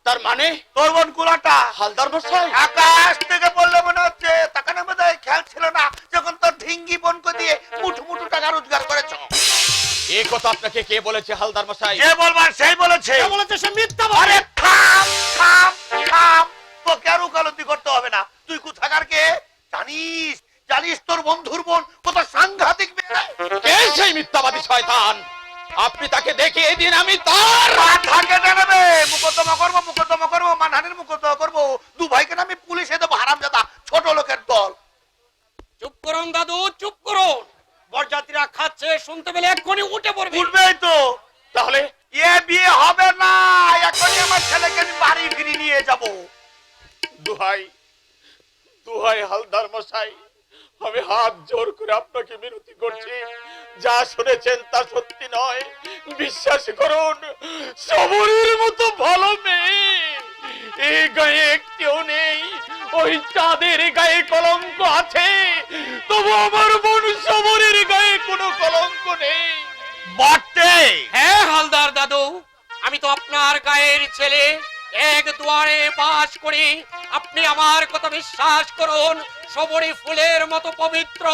তার মানে তোর বোন কুলাটা হালদার মশাই আকাশ থেকে বললে মনে হচ্ছে তাকানে বোধহয় খেয়াল ছিল না যখন তোর ঢিঙ্গি বোনকে দিয়ে মুঠো মুঠো টাকা রোজগার করেছ। এই কথা আপনাকে কে বলেছে হালদার মশাই? যে বলবার সেই বলেছে। কে বলেছে সে মিথ্যা আরে বলে? থাম থাম থাম, তোকে আর উকালতি করতে হবে না। তুই কোথাকার কে জানিস? জানিস তোর বন্ধুর বোন কত সাংঘাতিক মেয়ে? কে সেই মিথ্যাবাদী শয়তান? আপনি তাকে দেখিয়ে দিন, আমি তার থাকে জানাবে। মুকদ্দমা করবো মানহানির মুকদ্দমা করবো। দু ভাইকে না আমি পুলিশে দেবো, হারামজাদা ছোট লোকের দল। চুপ করুন দাদু, চুপ করুন। বরযাত্রীরা খাচ্ছে, শুনতে পেলে এক্ষুনি উঠে পড়বে। উঠবেই তো। তাহলে এ বিয়ে হবে না, এখনই আমার ছেলেকে আমি বাড়ি ফিরে নিয়ে যাব। দুহাই দুহাই হালদার মশাই, আমি হাত জোর করে আপনাকে বিনতি করছি, যা শুনেছেন তা সত্যি নয়। বিশ্বাস করুন, সবরের মতো ভালো মেয়ে এই গায়ে একটিও নেই। ওই চাঁদের গায়ে কলঙ্ক আছে, তবু আমার বোন সবরের গায়ে কোনো কলঙ্ক নেই। বটে। হ্যাঁ হালদার দাদু, আমি তো আপনার গায়ের ছেলে, এক দুয়ারে বাস করি। আপনি আমার কথা বিশ্বাস করুন, সবরি ফুলের মতো পবিত্র।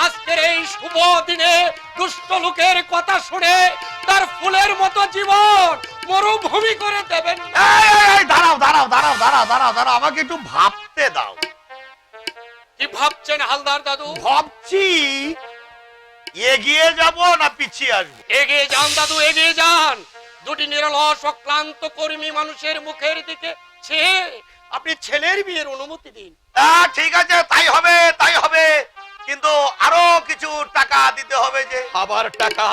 আজকের এই শুভ দিনে দুষ্ট লোকের কথা শুনে তার ফুলের মতো জীবন মরুভূমি করে দেবেন না। এই দাঁড়াও, আমাকে একটু ভাবতে দাও। কি ভাবছেন হালদার দাদু? ভাবছি এগিয়ে যাব না পিছিয়ে আসবো। এগিয়ে যান দাদু, এগিয়ে যান। দুটি নিরলস অক্লান্ত কর্মী মানুষের মুখের দিকে চেয়ে আপনি ছেলের বিয়ের অনুমতি দিন। ঠিক আছে, তাই হবে, কিন্তু আরো কিছু টাকা দিতে হবে। যে আবার টাকা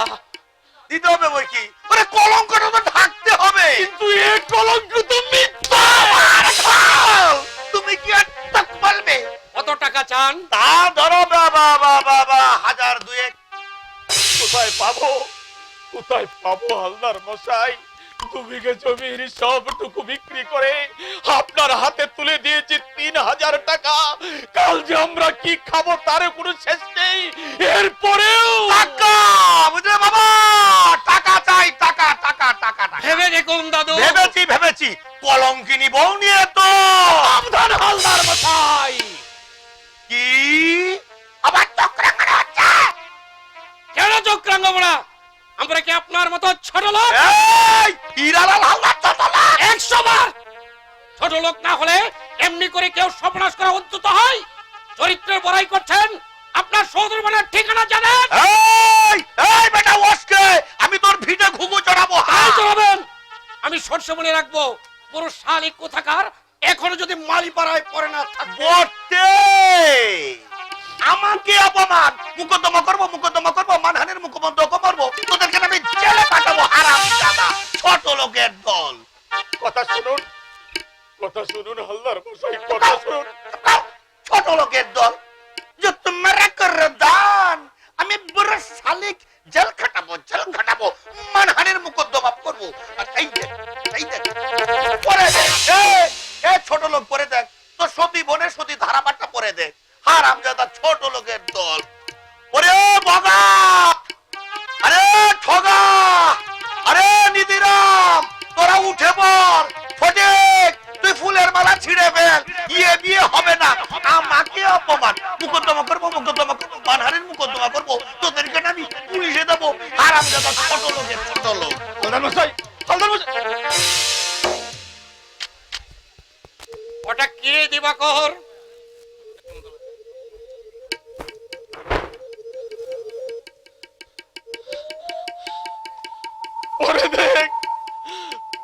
দিতে হবে বই কি? ওরে কলঙ্কটা তো ঢাকতে হবে। কিন্তু এই কলঙ্ক তো মিথ্যা। তুমি কি আর তক বলবে? কত টাকা চান? তা ধরো বাবা 1000-2 কোথায় পাবো হালদার মশাই? 2 বিঘে জমির সবটুকু বিক্রি করে আপনার হাতে তুলে দিয়েছি 3000 টাকা। কাল যে আমরা কি খাবো তার কোনো শেষ নেই। এরপরেও টাকা, বুঝলে বাবা, টাকা চাই, টাকা। ভেবে দেখুন দাদু। ভেবেছি কলঙ্কিনী বউ নিয়ে তো সাবধান হালদার মশাই। কি আবার চক্রাঙ্গনা হচ্ছে? কেন চক্রাঙ্গ বলা? আমরা কি আপনার মতো ছোট লোক? এই হীরালাল হালদার ছোট লোক? 100 বার ছোট লোক না হলে এমনি করে কেউ সর্বনাশ করা উদ্যত হয়? চরিত্রের বড়াই করছেন, আপনার সহোদর বোনের ঠিকানা জানেন? এই বেটা ওসকে আমি তোর ভিটে ঘুঘু চড়াবো। হাল চড়াবেন। আমি সরষে বলে রাখবো, পুরো শালিক কোথাকার এখনো যদি মালিপাড়ায় পড়ে না থাকবে। বটে, আমাকে অপমান। মুকদ্দমা করবো মানহানির মুখোমুখি করবো। তোদেরকে আমি জেলে পাঠাবো, হারামজাদা ছোট লোকের দল। কথা শুনুন হালদার মশাই, কথা শুনুন। ছোট লোকের দল যে তোমরা করে দান, আমি বড় শালিক জেল খাটাবো, মানহানির মুকদ্দমা করবো। আর এই দেখ পরে দেখ, ছোট লোক পরে দেখ, তো সতী বোনের সতী ধারাবারটা পরে দেখ। হারামজাদা ছোট লোকের দল। ওরে বগা, আরে ঠগা, আরে নিধিরাম, তোরা উঠে পড়। ফটিক, তুই ফুলের মালা ছিঁড়ে ফেল। বিয়ে হবে না, আমাকে অপমান। মুকদ্দমা করবো, মানহানির মুকদ্দমা করবো। তোদেরকে আমি পুলিশে দেবো। হারামজাদা ছোট লোকের ছোট লোক। হালদার মশাই। ওটা কি দিবাকর?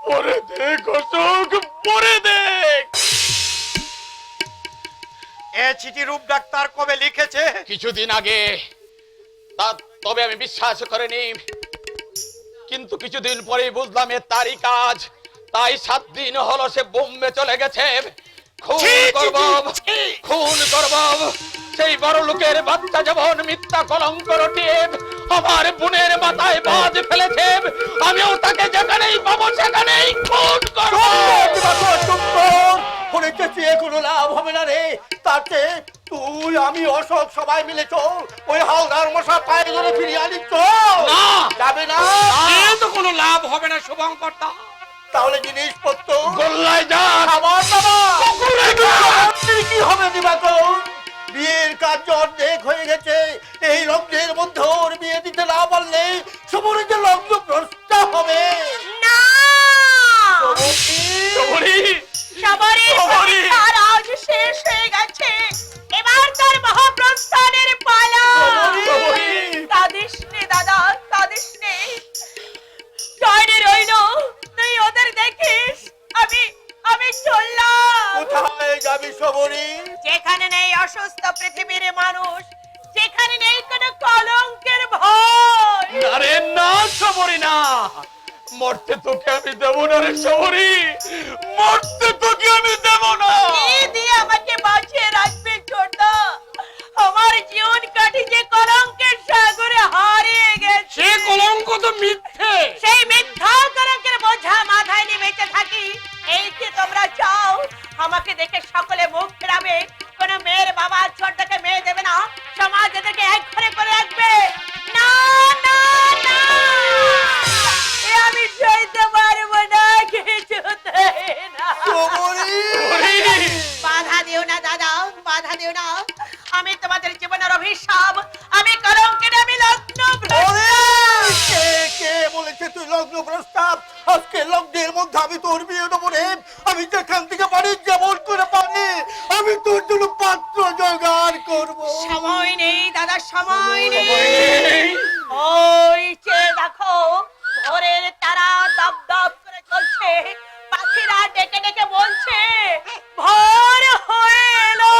পরে দেখ অশোক, পরে দেখ। এ চিঠি রূপ ডাক্তার কবে লিখেছে? কিছুদিন আগে। তবে আমি বিশ্বাস করিনি, কিন্তু কিছুদিন পরেই বুঝলাম এ তারই কাজ। তাই 7 দিন হলো সে বোম্বে চলে গেছে। খুন করব সেই বড় লোকের বাচ্চা যেমন মিথ্যা কলঙ্ক রটিয়ে আমার বোনের মাথায় বাজ ফেলেছে, আমিও তাকে যেখানেই পাবো সেখানেই খুন করব। কোনো লাভ হবে না রে। তাতে তুই আমি অশোক সবাই মিলে চল, ওই হালদার মশা পায়ে ধরে ফিরিয়ে আনি। চল। না, যাবে না? এ তো কোনো লাভ হবে না শুভঙ্কর দা। তাহলে জিনিসপত্র গোল্লায় যান। আমার বাবা পুকুরে যান। কি হবে দিবাকর? বিয়ের কাজ অর্ধেক হয়ে গেছে। এই লগ্নের মধ্যে ওর বিয়ে দিতে না পারলে সবরে যে লগ্ন প্রস্তাব হবে। না শবরী, সবারই সবারই। পরীক্ষার আজ শেষ হয়ে গেছে, এবার তার মহাপ্রস্থানের পালা। শবরী। কাঁদিস নে দাদা, কাঁদিস নে। জয়নে রইল, তুই ওদের দেখিস, আমি চললাম। কোথায় যাবি সবরি? যেখানে নেই অসুস্থ পৃথিবীর মানুষ, যেখানে নেই কোনো কলঙ্কের ভয়। আরে না শবরী না, মরতে তোকে আমি দেব না রে শবরী, মরতে তোকে আমি দেব না। কি দিয়ে আমাকে বাঁচিয়ে রাখবে ছোটদা? আমার জীবন কাটি যে কলঙ্কের সাগরে হারিয়ে গেছে। সে কলঙ্ক তো মিথ্যে। সেই মিথ্যা কলঙ্কের বোঝা মাথায় নিয়ে বেঁচে থাকি, এই কি তোমরা চাও আমাকে দেখে সকলে মুখ ফেরাবে? কোন মেয়ের বাবা ছোটদাকে মেয়ে দেবে না, সমাজ এদেরকে এক ঘরে করে রাখবে? না না না, এ আমি সইতে পারবো না, কিছুতেই না। বাধা দিও না দাদা, বাধা দিও না। আমি তোমাদের জীবনের অভিশাপ, আমি কলঙ্কের, আমি লগ্ন কে কে বলেছে তুই লগ্ন প্রস্তাব? আজকে লগ্নের মধ্যে আমি তোর বিয়ে দেবো রে। আমি যেখান থেকে পারি যেমন করে পারি আমি তোর জন্য পাত্র জোগাড় করবো। সময় নেই দাদা, সময় নেই। ওই চেয়ে দেখো, ভোরের তারা দপ দপ করে চলছে, পাখিরা ডেকে ডেকে বলছে ভোর হয়ে এলো।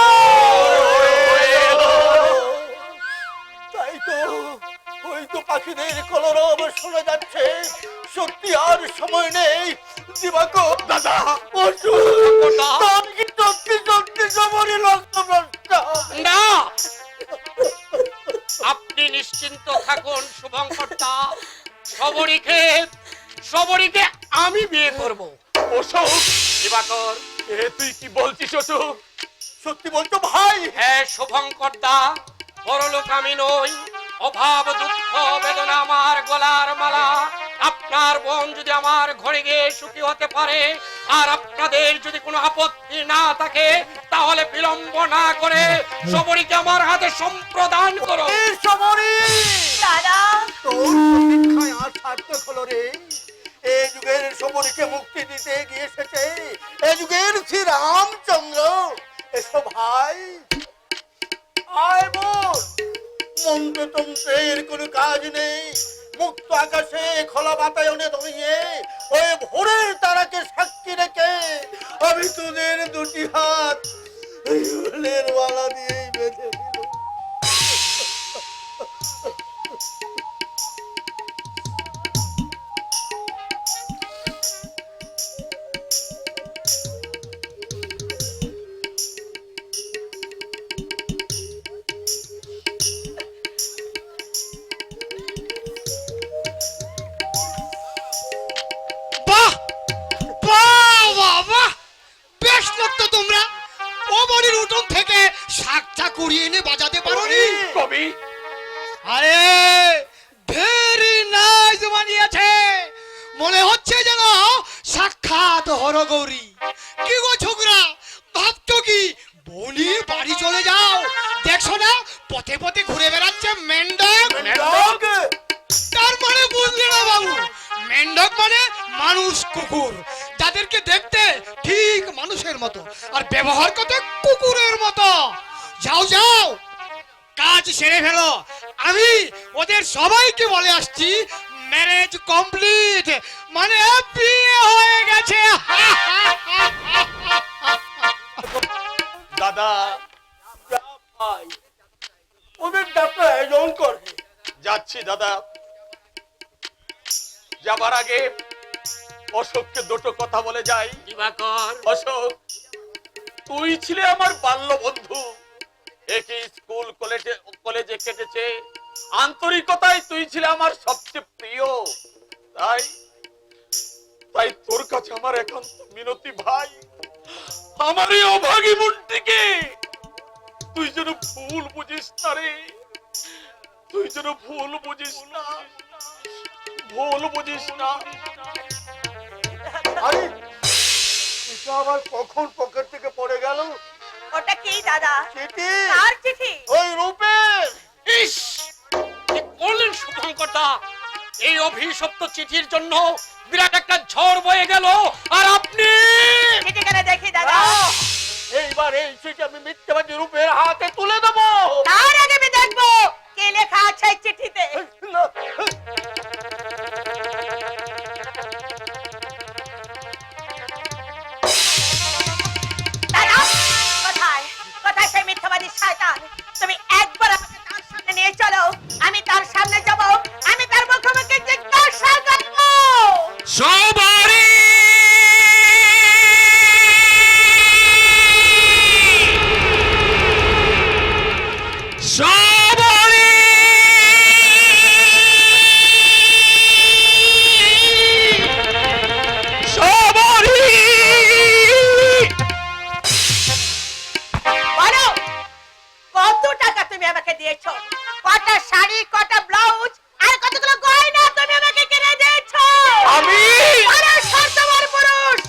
তাই তো, ওই তো পাখিদের কলরব শোনা যাচ্ছে। সত্যি আর সময় নেই দিবাকর দাদা। সত্যি সত্যি সবরই লগ্ন প্রস্তাব। না, আপনি নিশ্চিন্ত থাকুন শুভঙ্করদা, সবরীকে আমি বিয়ে করব। অশোক, দিবাকর, তুই কি বলছিস অশোক? সত্যি বলছো ভাই? হ্যাঁ শুভঙ্করদা, বড়লোক আমি নই, অভাব দুঃখ বেদনা আমার গলার মালা। আপনার বোন যদি আমার ঘরে গিয়ে সুখী হতে পারে, আর আপনাদের যদি কোনো আপত্তি না থাকে, তাহলে বিলম্ব না করে সবরীকে আমার হাতে সম্প্রদান করো। এই সবরই দাদা, তোর প্রতীক্ষায় আর সার্থক হলো রে। এই যুগের সবরীকে মুক্তি দিতে গিয়ে এসেছে এই যুগের শ্রী রামচন্দ্র। এসো ভাই, আয় বোন। মন্ত্রতন্ত্রের কোনো কাজ নেই। মুক্ত আকাশে খোলা বাতায়নে দাঁড়িয়ে ওই ভোরের তারাকে সাক্ষী রেখে আমি তোদের দুটি হাত এই ফুলের মালা দিয়েই বেঁধে দিল। বাহ বাহ বাহ বাহ, বেশ লোক তো তোমরা। ও বাড়ির উঠোন থেকে শাকটা কুড়িয়ে এনে বাজাতে পারোনি? কবি, আরে ভেরি নাইস বানিয়েছে, মনে হচ্ছে যেন সাক্ষাৎ হরগৌরী। কি গো ছোকরা, ভাবছো কি বলি বাড়ি চলে যাও? দেখছো না পথে পথে ঘুরে বেড়াচ্ছে মেন্ডক। মেন্ডক? তার মানে বুঝলে না বাবু, মেন্ডক মানে মানুষ কুকুর, যাদেরকে দেখতে ঠিক মানুষের মতো আর ব্যবহার করতে কুকুরের মতো। যাও যাও, কাজ সেরে ফেলো। আমি ওদের সবাইকে বলে আসছি ম্যারেজ কমপ্লিট, মানে বিয়ে হয়ে গেছে। দাদা যা ভাই, ওদের ডাক্তার আয়োজন করে। যাচ্ছি দাদা। যাবার আগে অশোককে দুটো কথা বলে যাই। দিবাকর, অশোক, তুই ছিলে আমার বাল্য বন্ধু, একই স্কুল কলেজে কেটেছে, আন্তরিকতায় তুই ছিলে আমার সবচেয়ে প্রিয়। তাই তাই তোর কাছে আমার একান্ত মিনতি ভাই, আমার এই অভাগী বোনটিকে তুই যেন ভুল বুঝিস না রে, তুই যেন ভুল বুঝিস না, ভুল বুঝিস না। আরে এটা আবার কখন পকেট থেকে পড়ে গেল? ওটা কি দাদা? চিঠি, কার চিঠি? ওই রূপের। ইস, কি বললেন শুভঙ্কর দা? এই অভিশপ্ত চিঠির জন্য বিরাট একটা ঝড় বয়ে গেল, আর আপনি চিঠি কেন দেখি দাদা। এইবার এই চিঠি আমি মিথ্যাবাদী রূপের হাতে তুলে দেবো। তার আগে আমি দেখবো কি লেখা আছে এই চিঠিতে। না, দাদা, কোথায় কোথায় সেই মিথ্যাবাদী শয়তান? তুমি একবার আমাকে তার সামনে নিয়ে চলো, আমি তার সামনে যাব, আমি তার মুখোমুখি জিজ্ঞাসা করবো। সবারই বলো, কত টাকা তুমি আমাকে দিয়েছো? কটা শাড়ি, কটা ব্লাউজ আর কতগুলো গয়না তুমি আমাকে কিনে দিয়েছো? আমি আরে স্বার্থপর পুরুষ!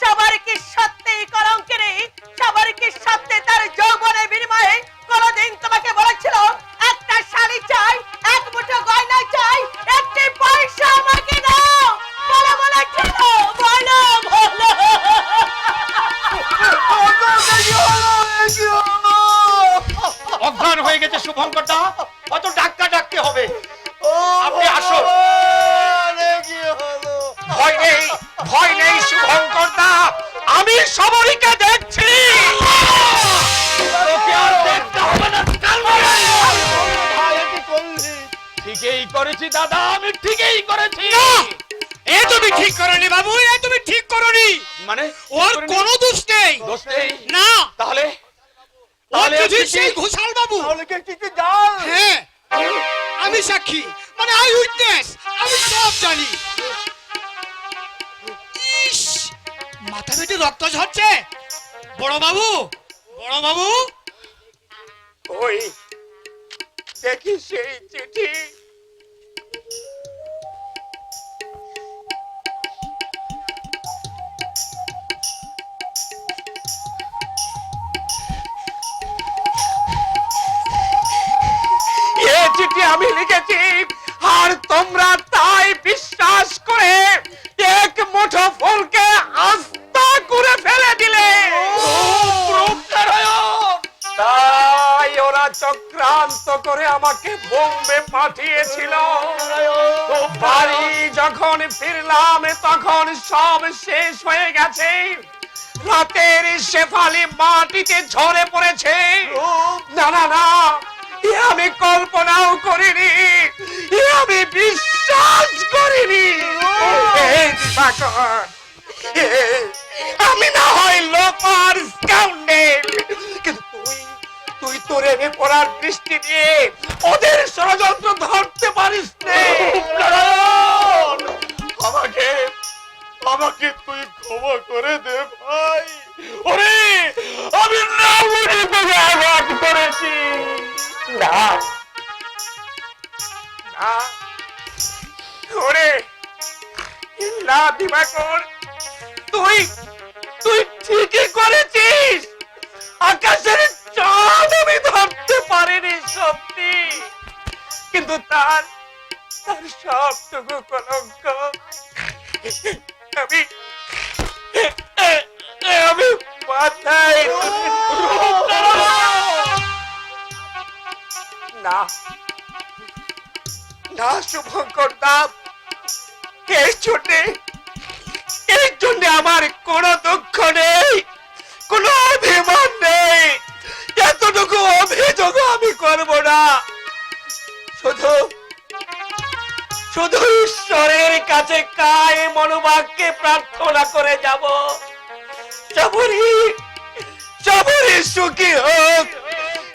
সবার কি সত্যিই কলঙ্কের? সবার কি সত্যি তার যৌবনের বিনিময়ে কোনদিন তোমাকে বলেছিল একটা শাড়ি চাই, এক মুঠো গয়না চাই, একটি পয়সা আমাকে দাও? বলো বলেছিল, বলো বলো। অজ্ঞান হয়ে গেছে শুভঙ্কর দা, কত ডাক্তার ডাকতে হবে। আপনি আসুন। ভয় নেই, ভয় নেই শুভঙ্কর দা, আমি সবরীকে দেখছি। তোকে আর দেখতে হবে না, ঠিকই করেছি দাদা, আমি ঠিকই করেছি। এ তুমি ঠিক করনি বাবু, এ তুমি ঠিক করনি। মানে ওর কোনো দোষ নেই। দোষ নেই? না, তাহলে ওর তাহলে যদি আপনি কি- সেই ঘোষাল বাবু। তাহলে কি চিঠি জাল? হ্যাঁ, আমি সাক্ষী, মানে আই উইটনেস, আমি সব জানি। ইস, মাথা বেটে রক্ত ঝরছে। বড় বাবু, বড় বাবু, ওই দেখি সেই চিঠি। এ চিঠি আমি লিখেছি, আর তোমরা তাই বিশ্বাস করে এক মুঠো ফুলকে আস্তা করে ফেলে দিলে। তাই ওরা চক্রান্ত করে আমাকে বোম্বে পাঠিয়েছিল। তো বাড়ি যখন ফিরলাম তখন সব শেষ হয়ে গেছে। রাতের শেফালি মাটিতে ঝরে পড়েছে। না না না, এ আমি কল্পনাও করিনি, এ আমি বিশ্বাস করিনি। এই দিবাকর, আমি না হয় লোপার স্কাউন্ডেল, কিন্তু তুই তোর এনে পড়ার দৃষ্টি দিয়ে ওদের ষড়যন্ত্র ধরতে পারিস নে। আমাকে আমাকে তুই ক্ষমা করে দে ভাই। ওরে আমি না মনে করে আঘাত করেছি। না না, ওরে না দিবাকর, তুই তুই ঠিকই করেছিস। আকাশের চাঁদ আমি ধরতে পারিনি সত্যি, কিন্তু তার তার সবটুকু কলঙ্ক আমি আমি মাথায় না না শুভঙ্কর দা, এই জন্যে আমার কোনো দুঃখ নেই, কোনো অভিমান নেই, এতটুকু অভিযোগ আমি করব না। শুধু শুধু ঈশ্বরের কাছে কায় মনোবাক্যে প্রার্থনা করে যাব, সবরই সবরই সুখী হোক,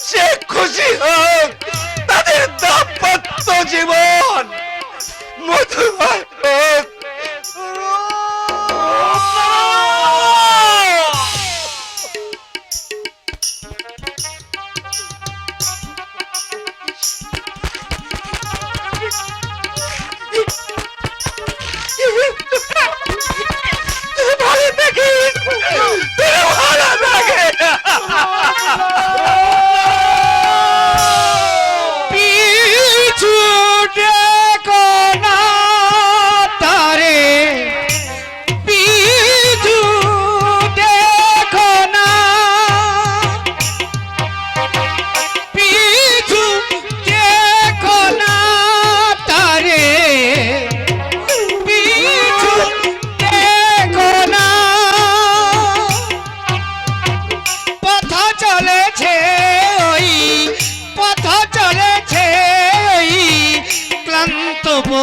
সে খুশি হোক, তাদের দাম্পত্য জীবন মধুময় হোক।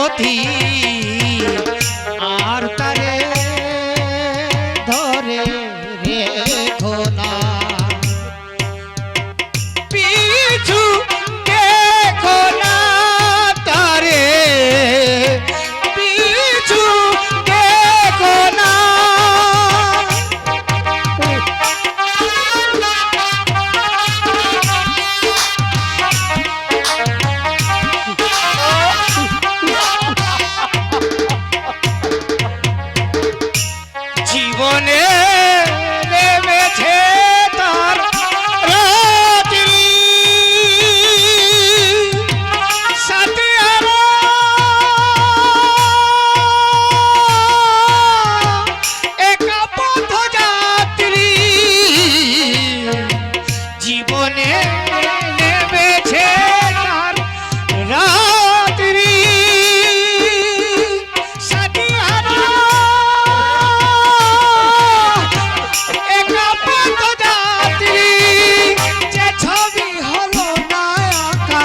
পথি আর তারে ধরে রেখো না পিছু দেখো না তারে পিছু দেখো না জীবনে নেমেছে তার রাত্রি সাথে আরো একা পথ যাত্রী জীবনে নেমেছে তার রাত্রি সাথে আরো একা পথ যাত্রী যে ছবি হলো না আঁকা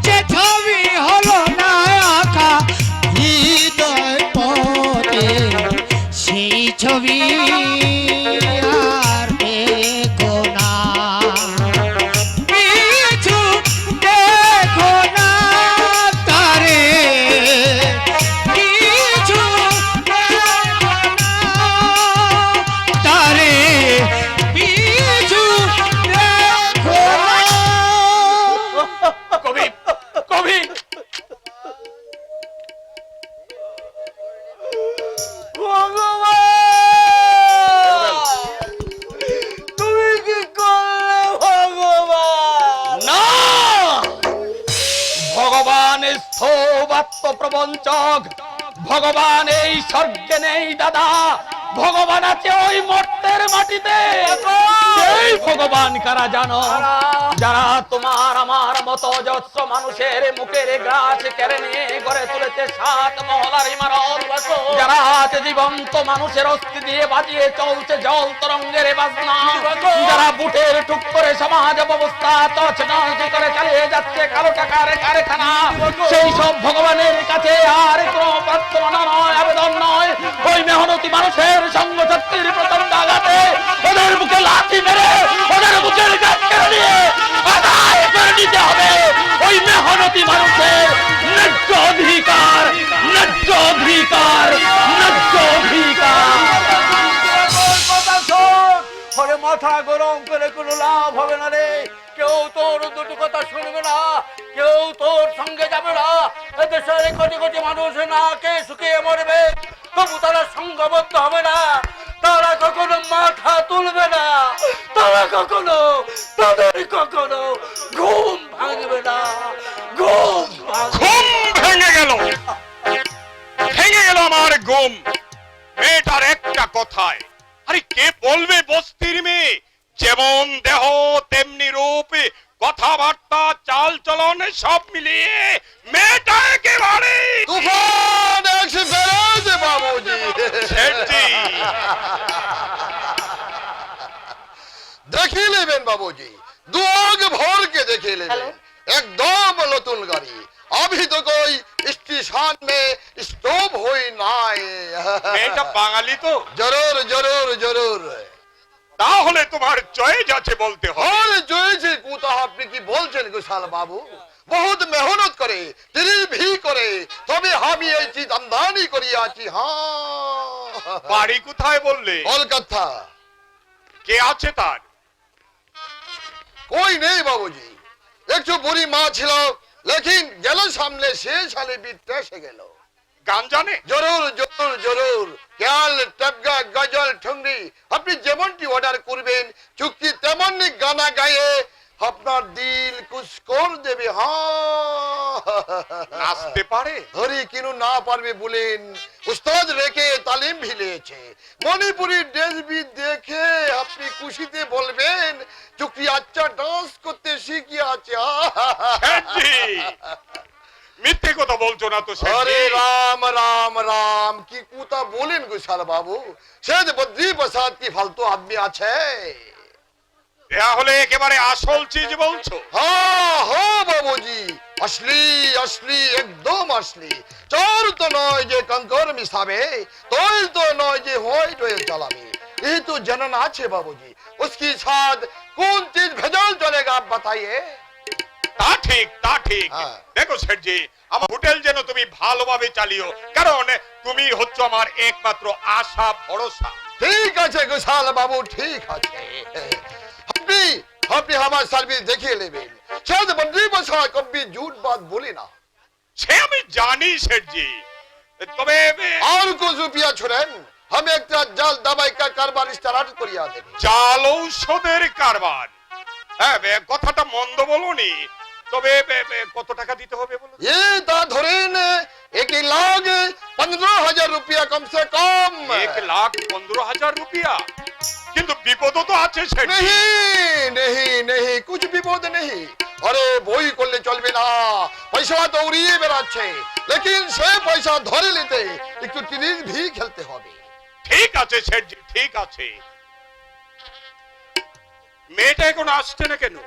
যে ছবি হলো না আঁকা হৃদয় পথে সেই ছবি আর দেখো না পিছু দেখো না তারে পিছু দেখো না তারে পিছু দেখো না কবি কবি তুমি কি করলে ভগবান? না, ভগবান স্থৌবাত্ম প্রবঞ্চক, ভগবান এই স্বর্গে নেই দাদা, ভগবান আছে ওই মর্তের মাটিতে। সেই ভগবান কারা জানো? যারা তোমার আমার মতো যৎস মানুষের মুখের গাছ কেড়ে নিয়ে গড়ে তুলেছে 7 মহলার ইমারত, যারা আজ জীবন্ত মানুষের অস্থি দিয়ে বাজিয়ে চলছে জল তরঙ্গের বাজনা, যারা বুটের টুক করে সমাজ ব্যবস্থা তছনছ করে চালিয়ে যাচ্ছে কালো টাকার কারখানা, সেই সব ভগবানের কাছে আর কোনো প্রার্থনা নয়, আবেদন নয়। ওই মেহনতি মানুষের সঙ্গ শক্তির প্রচন্ড আঘাতে ওদের বুকে লাথি মেরে ওদের বুকের গাছ কেড়ে নিয়ে আদায় করে নিতে হবে ওই মেহনতি মানুষের ন্যায্য অধিকার, ন্যায্য অধিকার, ন্যায্য অধিকার। কথা শোন, ওরে মাথা গরম করে কোনো লাভ হবে না রে। কেউ তোর দুটো কথা শুনবে না, কেউ তোর সঙ্গে যাবে না। এদেশের কোটি কোটি মানুষ না কে শুকিয়ে মরবে, তবু তারা সংঘবদ্ধ হবে না, তারা কখনো মাথা তুলবে না, তারা কখনো তাদের কখনো ঘুম ভাঙবে না, ঘুম ঘুম ভেঙে গেল, ভেঙে গেল আমার ঘুম। মেয়েটার একটা কথায়, আরে কে বলবে বস্তির মেয়ে যেমন দেহ তেমনি রূপ, কথাবার্তা চাল চলন সব মিলিয়ে মেয়েটা একেবারে তুফান এক্সপ্রেস বাবুজি। শেঠজি, দেখে নেবেন বাবুজি, দুয়াগ ভরকে দেখে নেবেন, একদম নতুন গাড়ি। अभी तो कोई स्टेशन में स्टॉप हुई ना মেয়েটা বাঙালি তো, जरूर जरूर जरूर তাহলে তোমার চয়েস আছে বলতে হয়। और जो যে কথা আপনি কি বলছেন গোসাল বাবু, বহুত মেহনত করে তিনি ভি করে তবে আমি এই চিজ আমদানি করি আছি। হ্যাঁ, বাড়ি কোথায় বললে? কলকাতা। কে আছে তার? कोई नहीं बाबूजी, एक तो बुरी माँ ছিল, लेकिन গেল সামনে সে সালে বিটে এসে গেল। গান জানে? জরুর জরুর জরুর খেয়াল টপকা গজল ঠুংরি আপনি যেমনটি অর্ডার করবেন চুক্তি তেমনই গানা গায়ে আপনার দিল কুছ করে দেবে। নাচতে পারে? হরি কিনু না পারবে বলেন উস্তাদ রেখে তালিম ভিলেছে। মণিপুরি ড্রেস বি দেখে আপনি খুশিতে বলবেন চুক্তি আচ্ছা ডান্স করতে শিখে আছে। শেঠজি, মিথ্যে কথা বলছো না তো শেঠজি? अरे राम राम राम की कूता बोलेन गोसाल बाबू, शायद बद्री प्रसाद की फालतू आदमी আছে। তাহলে একেবারে আসল চিজ বলছো? हाँ हाँ बाबूजी असली असली एकदम असली चोर तो नय जे कंकर मिसाबे तोल तो नय जे होय टोय चलाबे ये तो जनन আছে बाबूजी उसकी साथ कौन चीज भेजल चलेगा आप बताइए তা ঠিক তা ঠিক। হ্যাঁ। দেখো শেঠজি, আমার হোটেল যেন তুমি ভালোভাবে চালিও, কারণ তুমি হচ্ছ আমার একমাত্র আশা ভরসা। ঠিক আছে গোসাল বাবু ঠিক আছে আপনি আপনি আমার সার্ভিস দেখিয়ে নেবেন शायद बंदी बसा कभी झूठ बात बोली ना সে আমি জানি শেঠজি, তবে और कुछ रुपया छोड़ेन हम एक जाल दवाई का कारोबार स्टार्ट करिया देंगे জাল ঔষধের কারবার। হ্যাঁ, কথাটা মন্দ বলনি, তবে কত টাকা দিতে হবে বলো? ये ता धरेन 1,15,000 रुपया कम से कम 1,15,000 रुपया। কিন্তু বিপদ তো আছে শেঠজি। नहीं नहीं नहीं कुछ विपद नहीं अरे বই করলে চলবে না পয়সা তো উড়িয়ে বেড়াচ্ছে लेकिन সে পয়সা ধরে নিতে একটু টেনিস भी খেলতে হবে ঠিক আছে শেঠজি, ঠিক আছে। মেয়েটা এখন আসছে না কেন?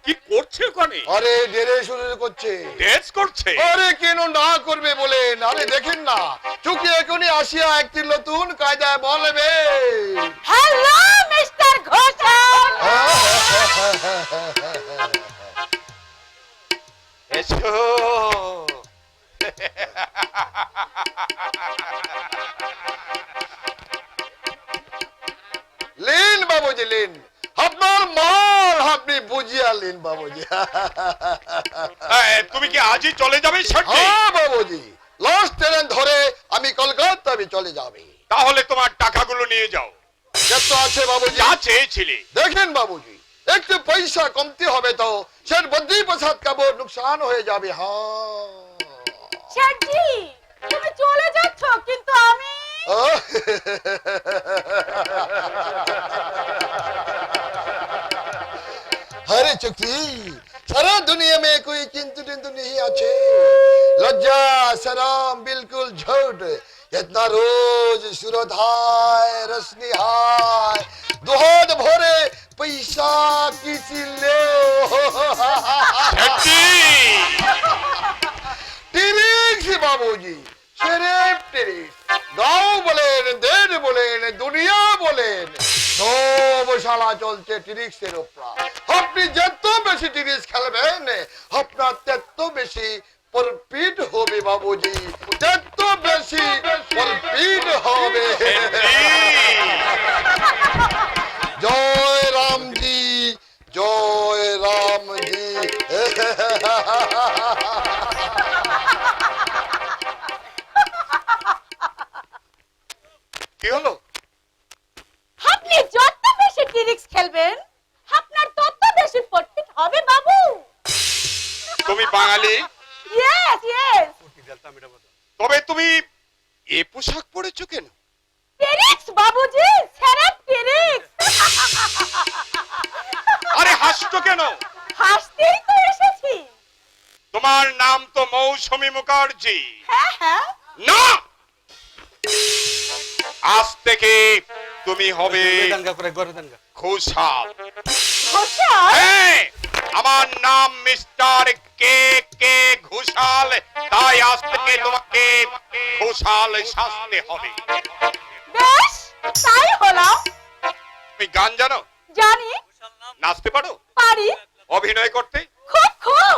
কি করছে ওখানে? আরে ডেরে শুরু করছে ড্রেস করছে? আরে কেন না করবে বলেন আরে দেখেন না চুকি এখনই আসিয়া একটি নতুন কায়দায় বলবে হ্যালো মিস্টার ঘোষাল। এসো। লেন বাবুজি লেন আপনার মাল আপনি বুঝিয়া লেন বাবুজি তুমি কি আজই চলে যাবে শেঠজি? হ্যাঁ বাবুজি লাস্ট ট্রেন ধরে আমি কলকাতা চলে যাবে তাহলে তোমার টাকাগুলো নিয়ে যাও। কত আছে বাবুজি যা চেয়েছিলে। দেখেন বাবুজি একটু পয়সা কমতে হবে তো সের বদ্রি প্রসাদ का बहुत नुकसान হয়ে যাবে হ্যাঁ শেঠজি তুমি চলে যাচ্ছ কিন্তু আমি अरे चुकी सारा दुनिया में कोई किंतु किंतु नहीं अच्छे लज्जा शरम बिल्कुल झूठ इतना रोज सूरत हाय रश्मि हाय दुहात भरे पैसा किसी ले টিরিক্স বাবুজি সেরেপ টিরিক্স গাঁও বলেন দেশ বলেন দুনিয়া বলেন সব শালা চলছে টিরিক্সের উপর আপনি যত বেশি টিরিক্স খেলবেন আপনার তত বেশি প্রফিট হবে বাবুজি তত বেশি প্রফিট হবে জয় রামজি জয় রামজি কি হলো? আপনি যত বেশি ট্রিক্স খেলবেন আপনার তত বেশি প্রফিট হবে বাবু। তুমি বাঙালি, ইয়েস ইয়েস তবে তুমি এ পোশাক পরেছো কেন? ট্রিক্স বাবুজি সেরেপ ট্রিক্স। আরে হাসছো কেন? হাসতেই তো এসেছি। তোমার নাম তো মৌসুমী মুখার্জি। হ্যাঁ হ্যাঁ না, আজ থেকে তুমি হবে ঘোষাল। ঘোষাল হ্যাঁ, আমার নাম মিস্টার কে কে ঘোষাল, তাই আজ থেকে তোমাকে ঘোষাল সাজতে হবে। বেশ তাই হলো। তুমি গান জানো? জানি। নাচতে পারো? পারি। অভিনয় করতে? খুব খুব।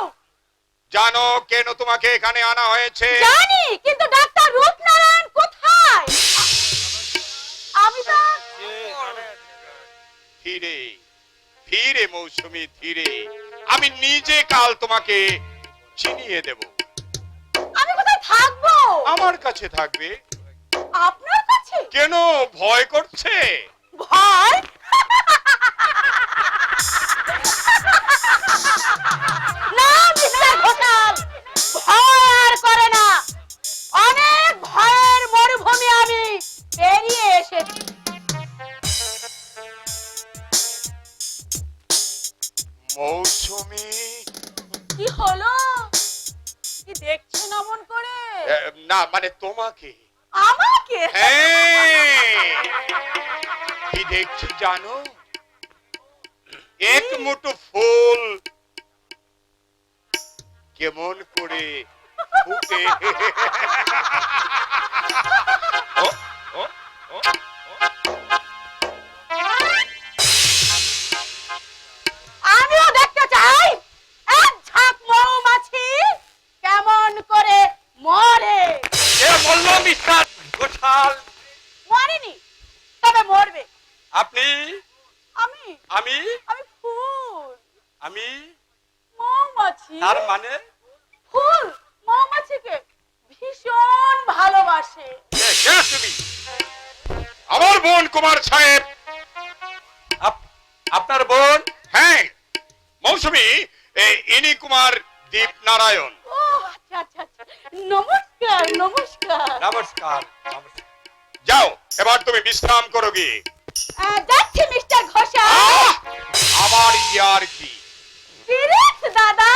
জানো কেন তোমাকে এখানে আনা হয়েছে? জানি, কিন্তু ডাক্তার রূপনারায়ণ কোথায়? আমি তো ধীরে ধীরে মৌসুমী ধীরে, আমি নিজে কাল তোমাকে চিনিয়ে দেব। আমি কোথায় থাকবো? আমার কাছে থাকবে। আপনার কাছে? কেন ভয় করছে? ভয়? না মিস্টার ঘোষাল, ভয় আর করে না। অনেক ভয়ের মরুভূমি আমি পেরিয়ে এসেছি। মৌসুমী, কি হলো? কি দেখছেন অমন করে? না মানে তোমাকে। আমাকে? হ্যাঁ, কি দেখছি জানো? এক মুঠো ফুল কেমন করে ফুটে। ও, ও, ও, ও। আমিও দেখতে চাই এক ঝাঁক মৌমাছি কেমন করে মরে। এ বলল মিস্টার ঘোষাল, মরেনি, তবে মরবে। আপনি, আমি আমি, আমি ফুল, আমি, মৌমাছি। তার মানে ফুল মৌমাছিকে ভীষণ ভালোবাসে। কে তুমি? আমার বোন কুমার সাহেব। আপনার বোন? হ্যাঁ, মৌসুমী, ইনি কুমার দীপনারায়ণ। ও আচ্ছা আচ্ছা আচ্ছা, নমস্কার নমস্কার। নমস্কার। যাও, এবার তুমি বিশ্রাম করো গিয়ে। যাচ্ছি মিস্টার ঘোষাল। আবার ইয়ার কি? ফিরেছ দাদা,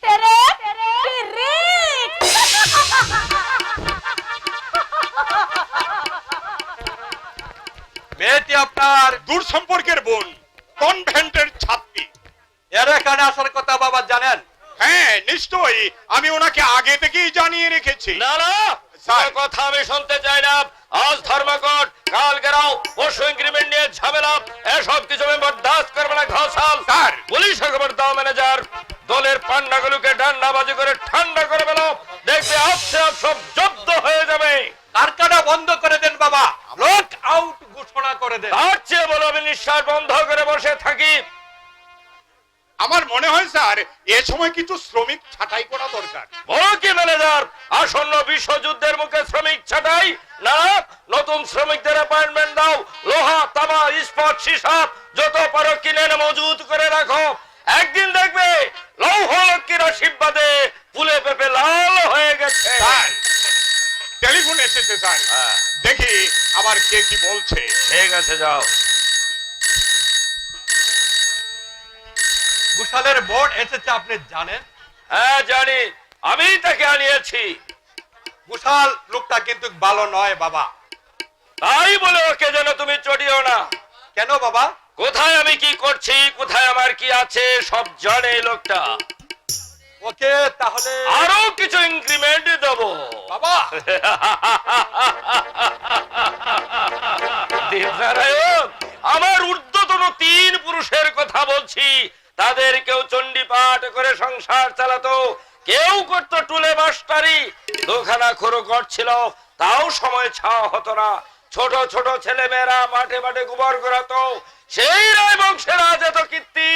ফিরেছ। মেয়েটি আপনার দূর সম্পর্কের বোন, কনভেন্টের ছাত্রী। এর এখানে আসার কথা বাবা জানেন? হ্যাঁ, নিশ্চয়ই, আমি ওনাকে আগে থেকেই জানিয়ে রেখেছি। না না, স্যার। তোমার কথা আমি শুনতে চাই না। আজ ধর্মঘট, কাল গেরাও, পরশু এগ্রিমেন্ট নিয়ে ঝামেলা, এসব কিছু আমি বরদাস্ত করবো না ঘোষাল। স্যার। পুলিশে খবর দাও ম্যানেজার, দলের পান্ডাগুলোকে ডান্ডাবাজি করে ঠান্ডা করে ফেলো, দেখবে আপসে আপ সব জব্দ হয়ে যাবে। কারখানা বন্ধ করে দেন বাবা, লক আউট ঘোষণা করে দেন। তার চেয়ে বলো আমি নিঃশ্বাস বন্ধ করে বসে থাকি। আমার মনে হয় স্যার, এ সময় কিছু শ্রমিক ছাঁটাই করা দরকার। বলো কি ম্যানেজার, আসন্ন বিশ্বযুদ্ধের মুখে শ্রমিক ছাঁটাই? না, নতুন শ্রমিকদের অ্যাপয়েন্টমেন্ট দাও, লোহা, তামা, ইস্পাত, সীসা যত পারো কিনে এনে মজুত করে রাখো। একদিন দেখবে লৌহ লক্ষ্মীর আশীর্বাদে ফুলে পেঁপে লাল হয়ে গেছে। স্যার, টেলিফোন এসেছে স্যার, হ্যাঁ। দেখি আবার কে কি বলছে। ঠিক আছে, যাও। ঘোষালের বোন এসেছে আপনি জানেন? হ্যাঁ জানি, আমি তাকে আনিয়েছি। ঘোষাল লোকটা কিন্তু ভালো নয় বাবা। তাই বলে ওকে যেন তুমি চড়িও না। কেন বাবা? কোথায় আমি কি করছি, কোথায় আমার কি আছে সব জানে এই লোকটা। ওকে তাহলে আরো কিছু ইনক্রিমেন্ট দেবো। বাবা। দেবনারায়ণ, আমার ঊর্ধ্বতন 3 পুরুষের কথা বলছি। তাদের কেউ চণ্ডী পাঠ করে সংসার চালাতো, কেউ করতো টুলে মাস্টারি, দোখানা খোরো করছিল, তাও সময় ছাওয়া হতো না। ছোট ছোট ছেলে মেয়েরা মাঠে মাঠে গোবর গড়াতো। সেই রায় বংশের আজ এত কীর্তি,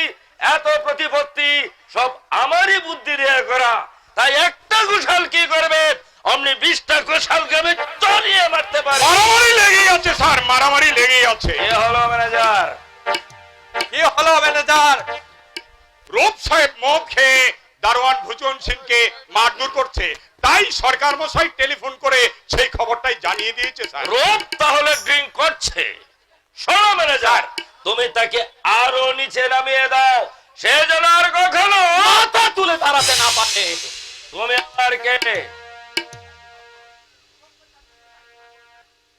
এত প্রতিপত্তি, সব আমারই বুদ্ধি দিয়ে করা। তাই একটা ঘোষাল কি করবে, অমনি 20টা ঘোষালকে আমি চড়িয়ে মারতে পারি। মারামারি লেগেই আছে স্যার, মারামারি লেগেই আছে। এ হলো ম্যানেজার। কি হলো ম্যানেজার? রূপ সাহেব মদ খেয়ে দারোয়ান ভুজন সিংকে মারধর করছে, তাই সরকার মশাই টেলিফোন করে সেই খবরটাই জানিয়ে দিয়েছে স্যার। রূপ তাহলে ড্রিঙ্ক করছে। শোনো ম্যানেজার, তুমি তাকে আরো নিচে নামিয়ে দাও, সে যেন আর কখনো মাথা তুলে দাঁড়াতে না পারে। তুমি আর কে?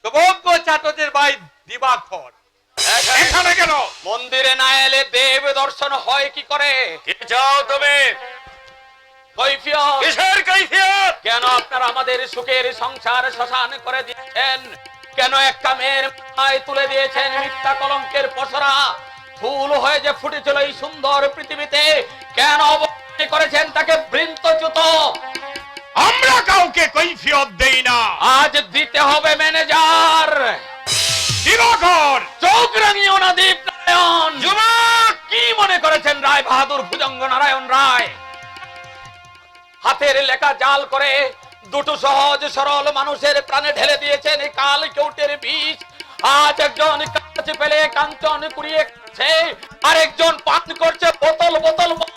সৌভাগ্য চাটকের ভাই দিবাকর। এখানে কেন? মন্দিরে না এলে দেব দর্শন হয় কি করে? কি চাও তুমি? কৈফিয়ত। কিসের কৈফিয়ত? কেন আপনারা আমাদের সুখের সংসার শ্মশান করে দিয়েছেন? কেন একটা মেয়ের মাথায় তুলে দিয়েছেন মিথ্যা কলঙ্কের পসরা? ফুল হয়ে যে ফুটেছিল এই সুন্দর পৃথিবীতে, কেন অবহেলা করেছেন তাকে বৃন্তচ্যুত? আমরা কাউকে কৈফিয়ত দেই না। আজ দিতে হবে ম্যানেজার। দিবাকর, চোখ রাঙিও না দীপনারায়ণ। যুবক, কি মনে করেছেন রায় বাহাদুর ভুজঙ্গ নারায়ণ রায় হাতের লেখা জাল করে দুটো সহজ সরল মানুষের প্রাণে ঢেলে দিয়েছেন কাল কেউটের বিষ? আজ একজন কাজ পেলে কাঞ্চন কুড়িয়ে খাচ্ছে, আর একজন পান করছে বোতল বোতল মদ।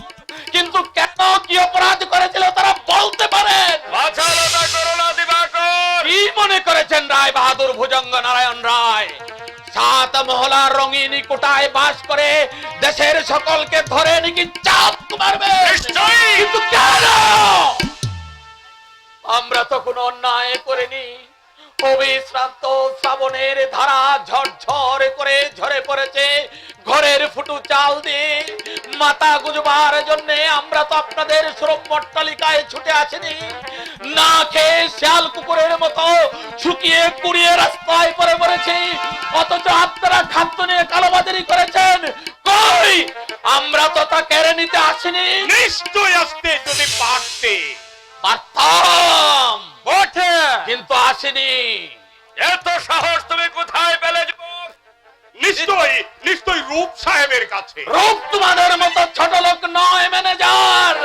কিন্তু কেন কি অপরাধ করেছিল তারা বলতে পারেন? বাছালতা করো না দিবাকর। কি মনে করেছেন রায় বাহাদুর ভুজঙ্গ নারায়ণ রায় 7 মহলার রঙিন কোটায় বাস করে দেশের সকলকে ধরে নাকি চাপ মারবে? নিশ্চয়ই। কিন্তু কেন? আমরা তো কোনো অন্যায় করিনি, অবিশ্রান্ত শ্রাবণের ধারা ঝরঝর করে ঝরে পড়েছে ঘরের ফুটু চাল দিয়ে মাথা গুজবার জন্য আমরা তো আপনাদের শ্রম অট্টালিকায় ছুটে আসিনি, না খেয়ে শিয়াল কুকুরের মতো শুকিয়ে কুড়িয়ে রাস্তায় পড়ে পড়েছি, অথচ আপনারা খাদ্য নিয়ে কালোবাজারি করেছেন। কই, আমরা তো তা কেড়ে নিতে আসিনি। নিশ্চয় আসতে যদি পারতে। পারতাম, বটে। কিন্তু আসেনি। এত সাহস তুমি কোথায় পেলে যুবক? নিশ্চয় রূপ সাহেবের কাছে। রূপ তোমাদের মতো ছোট লোক নয় ম্যানেজার।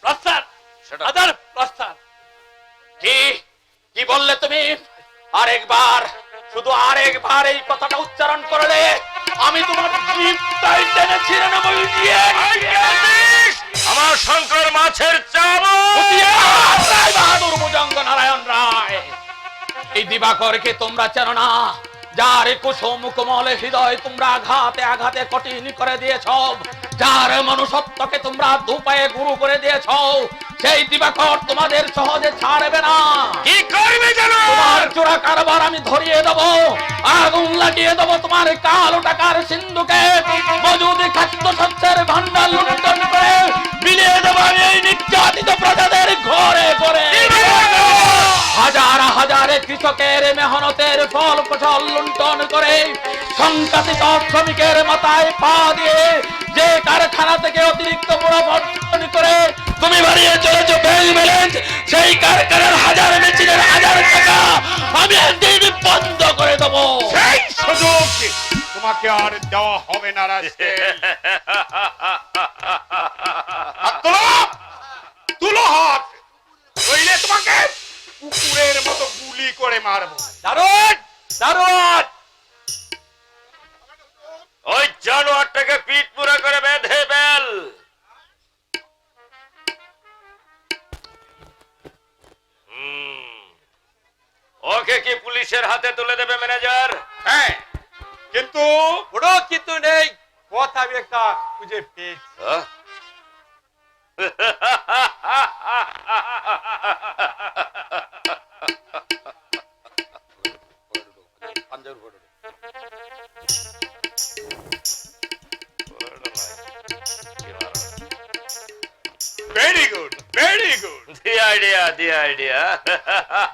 প্রস্তাব সেটা আদার প্রস্তাব। কি কি বললে তুমি? আরেকবার, শুধু আরেকবার এই কথাটা উচ্চারণ করলে আমি তোমার জিভটাই টেনে ছিঁড়ে নেব। আমার শঙ্কর মাছের চামচ। রায় বাহাদুর ভুজঙ্গ নারায়ণ রায়, এই দিবাকরকে তোমরা চেনো না, যার কুসুম কোমল হৃদয় তোমরা আঘাতে আঘাতে কঠিন করে দিয়েছ, যার মনুষ্যত্বকে তোমরা দুপায়ে গুরু করে দিয়েছ, সেই দিবাকর তোমাদের সহজে ছাড়বে না। কি করবে জানো? তোমার চোরা কারবার আমি ধরিয়ে দেবো, আগুন লাগিয়ে দেবো তোমার কালো টাকার সিন্ধুকে, মজুদি খাদ্য শস্যের ভান্ডার লুণ্ঠন করে বিলিয়ে দেবো আমি এই নির্যাতিত প্রজাদের ঘরে ঘরে। হাজার হাজারে কৃষকের মেহনতের ফল ফসল লুণ্ঠন করে সংকাতিত শ্রমিকের মাথায় পা দিয়ে যে কারখানা থেকে অতিরিক্ত মুনাফা অর্জন করে তুমি বাড়িয়ে চলেছো ব্যাংক ব্যালেন্স, সেই কারখানার হাজার মেশিনের হাজার টাকা আমি একদিন বন্ধ করে দেবো। সেই সুযোগ তোমাকে আর দেওয়া হবে না রাস্কেল। হাত তোলো, তুলো হাত, নইলে তোমাকে কুকুরের মতো গুলি করে মারবো। দারুণ দারুণ। ওই জানোয়ারটাকে পিঠ পুরা করে বেঁধে বেল। ওকে কি পুলিশের হাতে তুলে দেবে ম্যানেজার? হ্যাঁ, কিন্তু বড় কিন্তু নেই, কথা আমি একটা খুঁজে পেয়েছি। হ্যাঁ? Very good, very good. The idea, the idea.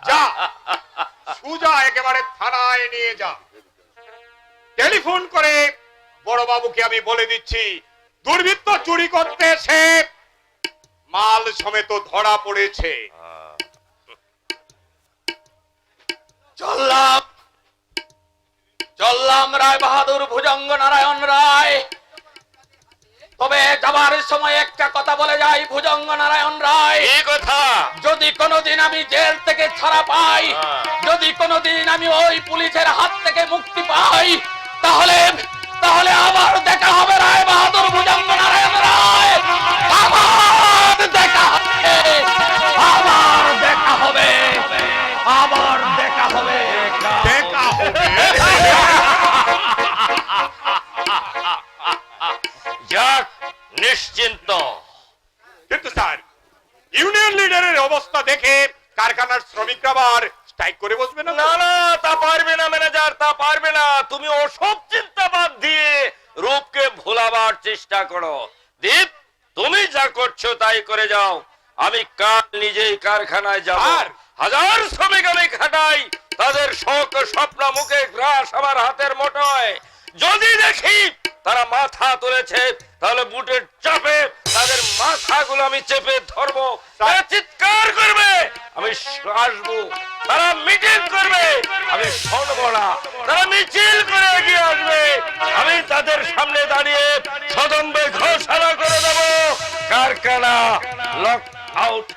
যা, সুজা একেবারে থানায় নিয়ে যা। টেলিফোন করে বড় বাবুকে আমি বলে দিচ্ছি দুর্বৃত্ত চুরি করতে এসে মাল সমেত ধরা পড়েছে। চললাম চললাম রায় বাহাদুর ভুজঙ্গ নারায়ণ রায়, তবে যাবার সময় একটা কথা বলে যাই ভুজঙ্গ নারায়ণ রায়, এই কথা যদি কোনোদিন আমি জেল থেকে ছাড়া পাই, যদি কোনোদিন আমি ওই পুলিশের হাত থেকে মুক্তি পাই, তাহলে তাহলে আবার দেখা হবে রায় বাহাদুর ভুজঙ্গ নারায়ণ রায়, আবার দেখা হবে, আবার দেখা হবে, আবার দেখা হবে। দেখা হবে। যাক, নিশ্চিন্ত। কিন্তু স্যার, ইউনিয়ন লিডারের অবস্থা দেখে কারখানার শ্রমিকরা আবার স্ট্রাইক করে বসবে না? না না, তা পারবে না ম্যানেজার, তা পারবে না। তুমি ওসব চিন্তা বাদ দিয়ে রূপকে ভোলাবার চেষ্টা করো। দীপ, তুমি যা করছো তাই করে যাও। আমি কাল নিজেই কারখানায় যাব। আর? হাজার শ্রমিক আমি খাটাই, তাদের শখ স্বপ্ন মুখে গ্রাস আমার হাতের মুঠোয়। যদি দেখি তারা মাথা তুলেছে, তাহলে বুটের চাপে তাদের মাথাগুলো আমি চেপে ধরবো। তারা চিৎকার করবে, আমি আসবো। তারা মিটিং করবে, আমি শুনবো না। তারা মিছিল করে এগিয়ে আসবে, আমি তাদের সামনে দাঁড়িয়ে সদম্বে ঘোষণা করে দেব, কারখানা লক আউট।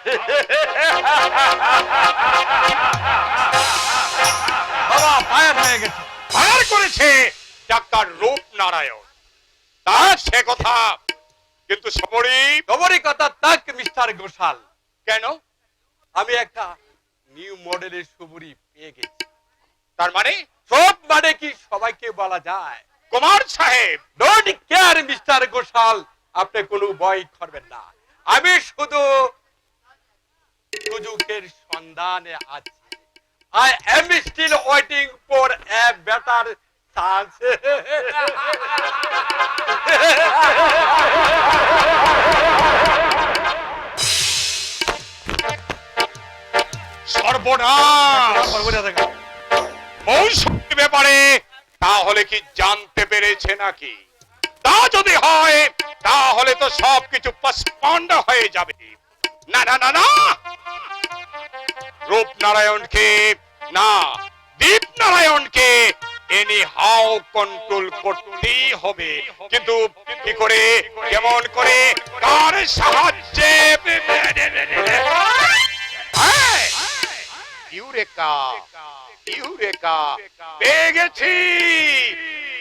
বাবা ফায়ার হয়ে গেছে। ফায়ার করেছে ডাক্তার রূপ নারায়ণ। তার সে কথা, কিন্তু খবরই কথা তাক মিস্টার ঘোষাল, কেন? আমি একটা নিউ মডেলের সুবুরি পেয়ে গেছি। তার মানে সব মানে কি সবাইকে বলা যায়? কুমার সাহেব, ডোন্ট কেয়ার মিস্টার ঘোষাল, আপনি কোনো ভয় করবেন না। আমি শুধু সুযোগের সন্ধানে আছি। I am still waiting for a better chance. সর্বনাশ! মৌসুমী ব্যাপারে তাহলে কি জানতে পেরেছে নাকি? তা যদি হয় তাহলে তো সবকিছু পসপন্ড হয়ে যাবে। না না না না, রূপনারায়ণকে না, দীপনারায়ণকে এনি হাও কন্ট্রোল করতেই হবে। কিন্তু কি করে, কেমন করে, কার সাহায্যে? হ্যাঁ, ইউরেকা, ইউরেকা, পেয়ে গেছি,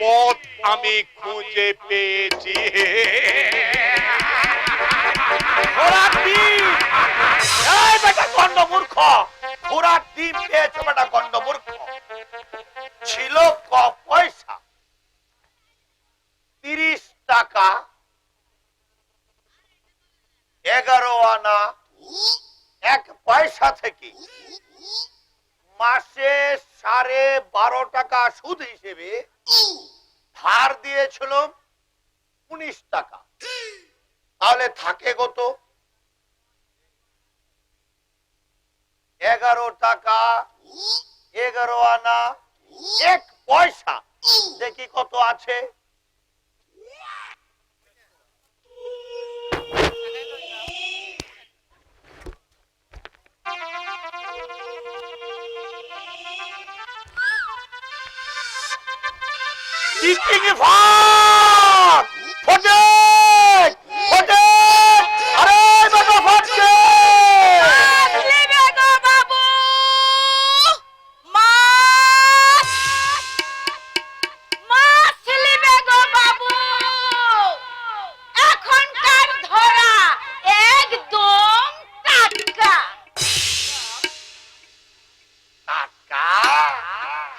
পথ আমি খুঁজে পেয়েছি। ঘোড়ার ডিম! এই বেটা গন্ডমূর্খ, ঘোড়ার ডিম পেয়েছে বেটা গন্ডমূর্খ। ছিল ক পয়সা? 30 টাকা, 11 আনা, 1 পয়সা থেকে মাসে 12.5 টাকা সুদ হিসেবে ধার দিয়েছিল 19 টাকা। তাহলে থাকে কত? 11 টাকা, 11 আনা, 1 পয়সা। দেখি কত আছে। চিচিং ভাগ! ফটেক! ফটেক! আরে বেটা ফটেক! আসলিবে গো বাবু, মাছ! মাছ লিবে গো বাবু। এখনকার ধরা একদম টাটকা। টাকা!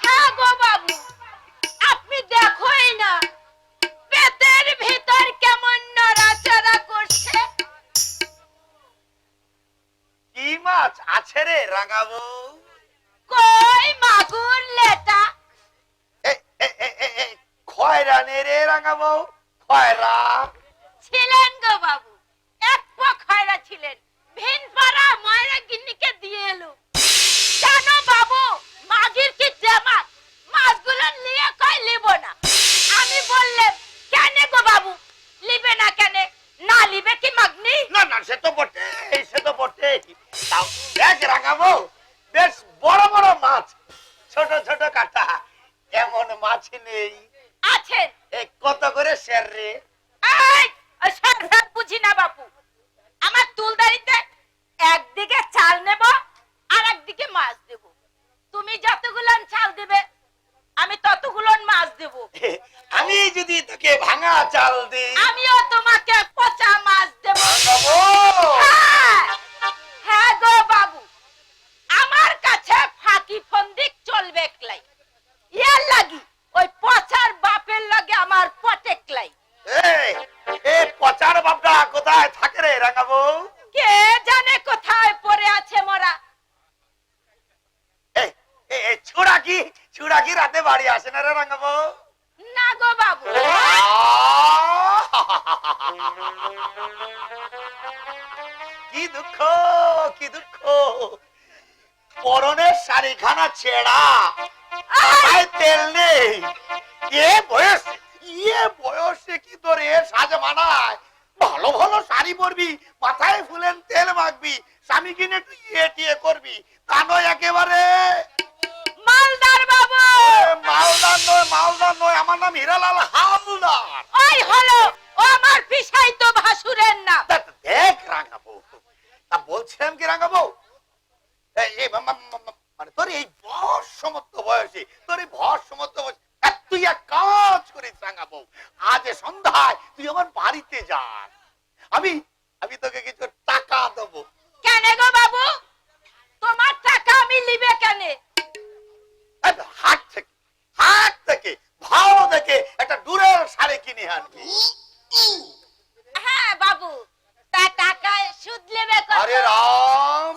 হ্যাঁ গো বাবু, আপনি দেখোই না পেটের ভিতর কেমন নড়াচড়া করছে। কি মাছ আছে রে রাঙাবো? কই মাগুর লেটা। খয়রা নে রে রাঙাবো, খয়রা। ছিলেন গো বাবু, এক খয়রা ছিলেন, ভিনপাড়া ময়রা গিন্নিকে দিয়ে এলো। কেন বাবু, মাগির কি জামাত? মাছগুলো নিয়ে কই লিব না। আমি বললাম কেন গো বাবু, লিবে না কেন? না লিবে কি মাগনি? না না, সে তো বটে, সে তো বটে। তাও দেখ রাঙাবো, বেশ বড় বড় মাছ, ছোট ছোট কাটা, এমন মাছ নেই। আছেন। কত করে শের রে? এই, ওই সব বুঝি না বাপু। আমার তুলদারিতে একদিকে চাল নেব আর একদিকে মাছ দেব। তুমি যতগুলো চাল দিবে আমি ততগুলো মাছ দেব। আমি যদি তোকে ভাঙা চাল দিই, আমিও তোমাকে পচা মাছ দেব। রাঙাবো, হ্যাঁ, হ্যাঁ গো বাবু, আমার কাছে ফাঁকি ফন্দি চলবে একলাই। ইয়ার লাগি ওই পচার বাপের লাগে আমার পটেকলাই। এই পচার বাপটা কোথায় থাকে রে রাঙাবো? কে জানে কোথায় পড়ে আছে মোরা। ছুড়া কি রাতে বাড়ি আসে না রে রাঙাবো? না গো বাবু। কি দুঃখ, কি দুঃখ! পরনের শাড়িখানা ছেঁড়া, মাথায় তেল নেই। বয়সে কি তোর এ সাজ মানায়? ভালো ভালো শাড়ি পরবি, মাথায় ফুলেন তেল মাখবি, স্বামী কিনে একটু ইয়ে করবি, তা নয় একেবারে। মালদার বাবু। মালদার নয়, আমার নাম হীরালাল হালদার। ওই হলো, ও আমার পিসাই তো ভাসুরের নাম। দেখ রাঙাবো, তা বলছিলাম কি রাঙাবো, মানে তোর এই ভর সমস্ত বয়সে, তোর এই ভর সমস্ত বয়সে তুই এক কাজ করিস রাঙাবো, আজ সন্ধ্যায় তুই আমার বাড়িতে যাস, আমি তোকে কিছু টাকা দেবো। কেন গো বাবু, তোমার টাকা আমি লিবে কেন? হাট থেকে ভালো দেখে একটা দূরের শাড়ি কিনে আনবি। হ্যাঁ বাবু, তা টাকা সুদ লেবে কত? আরে রাম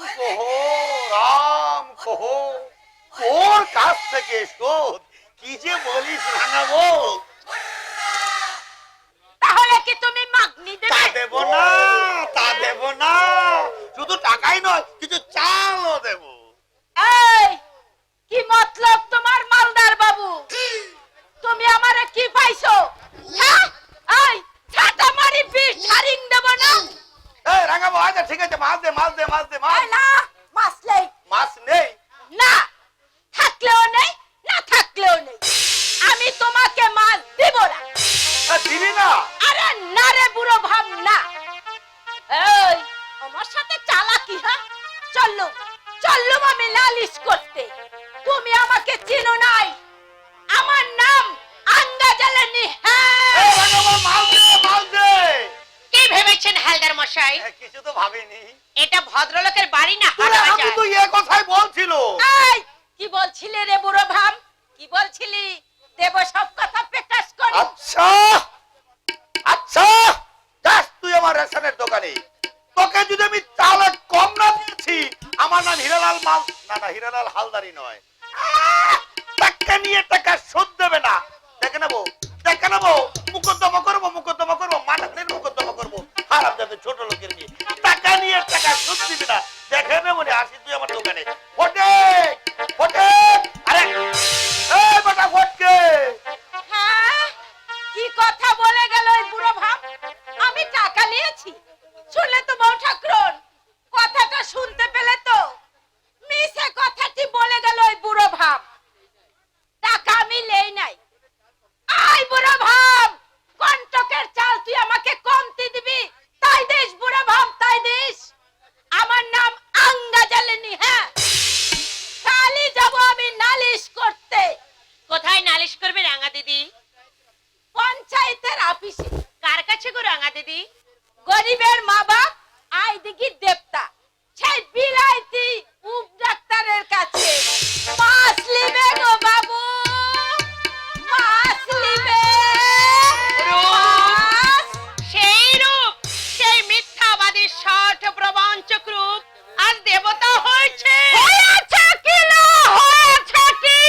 থেকে শোধ। কি যে বলিস রাঙাবো, তাহলে কি তুমি মাগনি তা দেবে? দেব না, তা দেব না, শুধু টাকাই নয় কিছু চালও দেব। এই কি মতলব তোমার মালদার বাবু? তুমি আমারে কি পাইছো? হ্যাঁ, এই ছাতা মারি বিষ ছাড়িং দেব না। এই রাঙাবো, আচ্ছা ঠিক আছে, মাছ দে মাছ দে মাছ দে মাছ। এই না, মাছ নেই। মাছ নেই? না, থাকলেও নেই, না থাকলেও নেই। আমি তোমাকে মাছ দিব না। দিবি না? আরে না রে বুড়ো ভাব না। এই আমার সাথে চালাকি, হ্যাঁ? চললুম চললুম আমি নালিশ করতে। তুমি আমাকে চিনো নাই, আমার নাম আঙ্গাজালানি। এই হ্যাঁ, রাঙাবো, মাছ দে মাছ দে। কি ভেবেছেন হালদার মশাই? কিছু তো ভাবিনি। এটা ভদ্রলোকের বাড়ি না হাট আমি বাজার। তো এ কথাই বলছিল। এই কি বলছিলে রে বুড়ো ভাব? কি বলছিলি? দেব সব কথা প্রকাশ করি। আচ্ছা আচ্ছা, যাস তুই আমার রেশনের দোকানে। তোকে যদি আমি চালে কম না দিয়েছি, আমার নাম হিরালাল মাল, না না হিরালাল হালদারি নয়। টাকা নিয়ে টাকা শোধ দেবে না। দেখে নেবো মোকদ্দমা করবো মানহানির মোকদ্দমা করবো। হারাম যাবে ছোট লোকের নিয়ে টাকা নিয়ে টাকা শোধ দিবি না। দেখে নেবো রে, আসি তুই আমার দোকানে। ফটে আরে এই বেটা ফটকে। হ্যাঁ, কি কথা বলে গেল ওই বুড়ো ভাব? আমি টাকা নিয়েছি শুনলে তো বউ ঠাকুরন? কথাটা শুনতে পেলে তো? মিছে কথাটি বলে গেল ওই বুড়ো ভাব। টাকা আমি নেই নাই। আই বুড়ো ভাব, কন্টকের চাল তুই আমাকে কমতি দিবি? তাই দিস বুড়ো ভাব, তাই দিস। আমার নাম আঙ্গাজালিনী। হ্যাঁ, কালই যাব আমি নালিশ করতে। কোথায় নালিশ করবে রাঙা দিদি? পঞ্চায়েতের অফিসে। কার কাছে গো রাঙা দিদি? গরিবের মা বাপ আই দিঘি দেবতা, সেই বিলাইতি উপ ডাক্তারের কাছে। মাছ লিবে গো বাবু, মাছ লিবে। মাছ। সেই রূপ, সেই মিথ্যাবাদী ষট প্রবঞ্চক রূপ আজ দেবতা হয়েছে। হয়েছে কি না হয়েছে কি?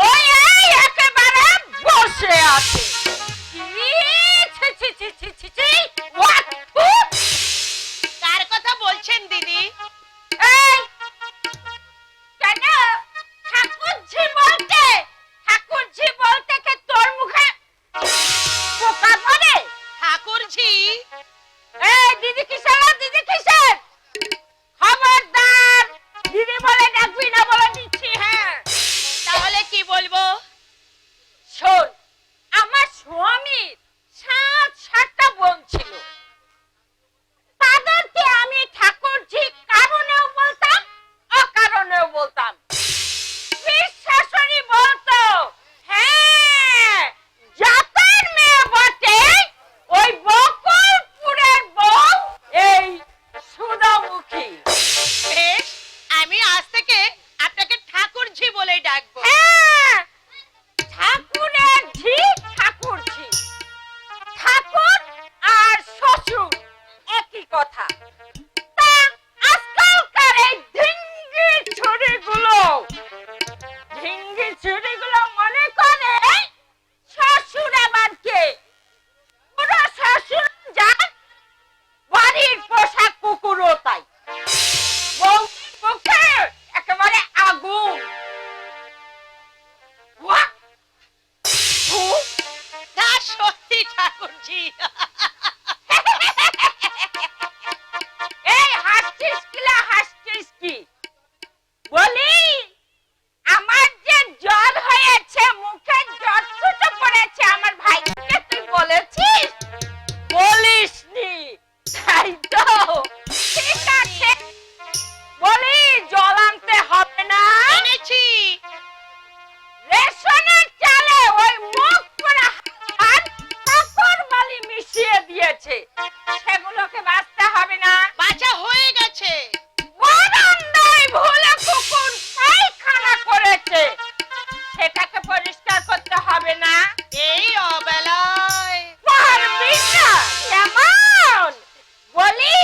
ওই এই একেবারে বসে আছে। কার কথা বলছেন দিদি? এই কেন ঠাকুরঝি বলতে কে তোর মুখে পোকা ধরে? ঠাকুরঝি? এই দিদি কিসের খবরদার, দিদি বলে ডাকবি না বলে দিচ্ছি। হ্যাঁ, তাহলে কি বলবো? শোন, আমার স্বামীর 7-8টা বোন ছিল। তাদেরকে আমি ঠাকুরঝি কারণেও বলতাম, অকারণেও বলতাম। বিশ্বাসনী বলতো, হ্যাঁ জাতের মেয়ে বটে ওই বকুলপুরের বউ এই সুধামুখী। বেশ, আমি আজ থেকে আপনাকে ঠাকুরঝি বলেই ডাকবো। হ্যাঁ, ঠাকুরের ঝি ঠাকুরঝি। ঠাকুর আর শ্বশুর একই কথা। তা আজকালকার এই ঢিঙ্গি ছুরিগুলো মনে করে শ্বশুর আবার কে? পুরো শ্বশুর যা, বাড়ির পোষা কুকুরও তাই। বউ মুখে একেবারে আগুন। ওয়া! না সত্যি ঠাকুরঝি। এই হাসছিস কি? বলি আমার যে জ্বর হয়েছে, মুখে জ্বর ছুটে পড়েছে, আমার ভাইকে তুই বলেছিস? বলিসনি, তাই তো। ঠিক আছে, বলি জল আনতে হবে না? এনেছি। রেশনের চালে ওই মুখ পোড়া হাত কাপড় বালি মিশিয়ে দিয়েছে, সেগুলোকে বাঁচতে হবে না? বাঁচা হয়ে গেছে। বারান্দায় ভুলে কুকুর পায়খানা করেছে, সেটাকে পরিষ্কার করতে হবে না? এই অবেলায় পারবি না এমন? বলি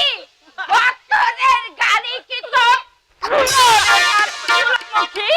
ডক্টরের গাড়ি কি তো মুখী?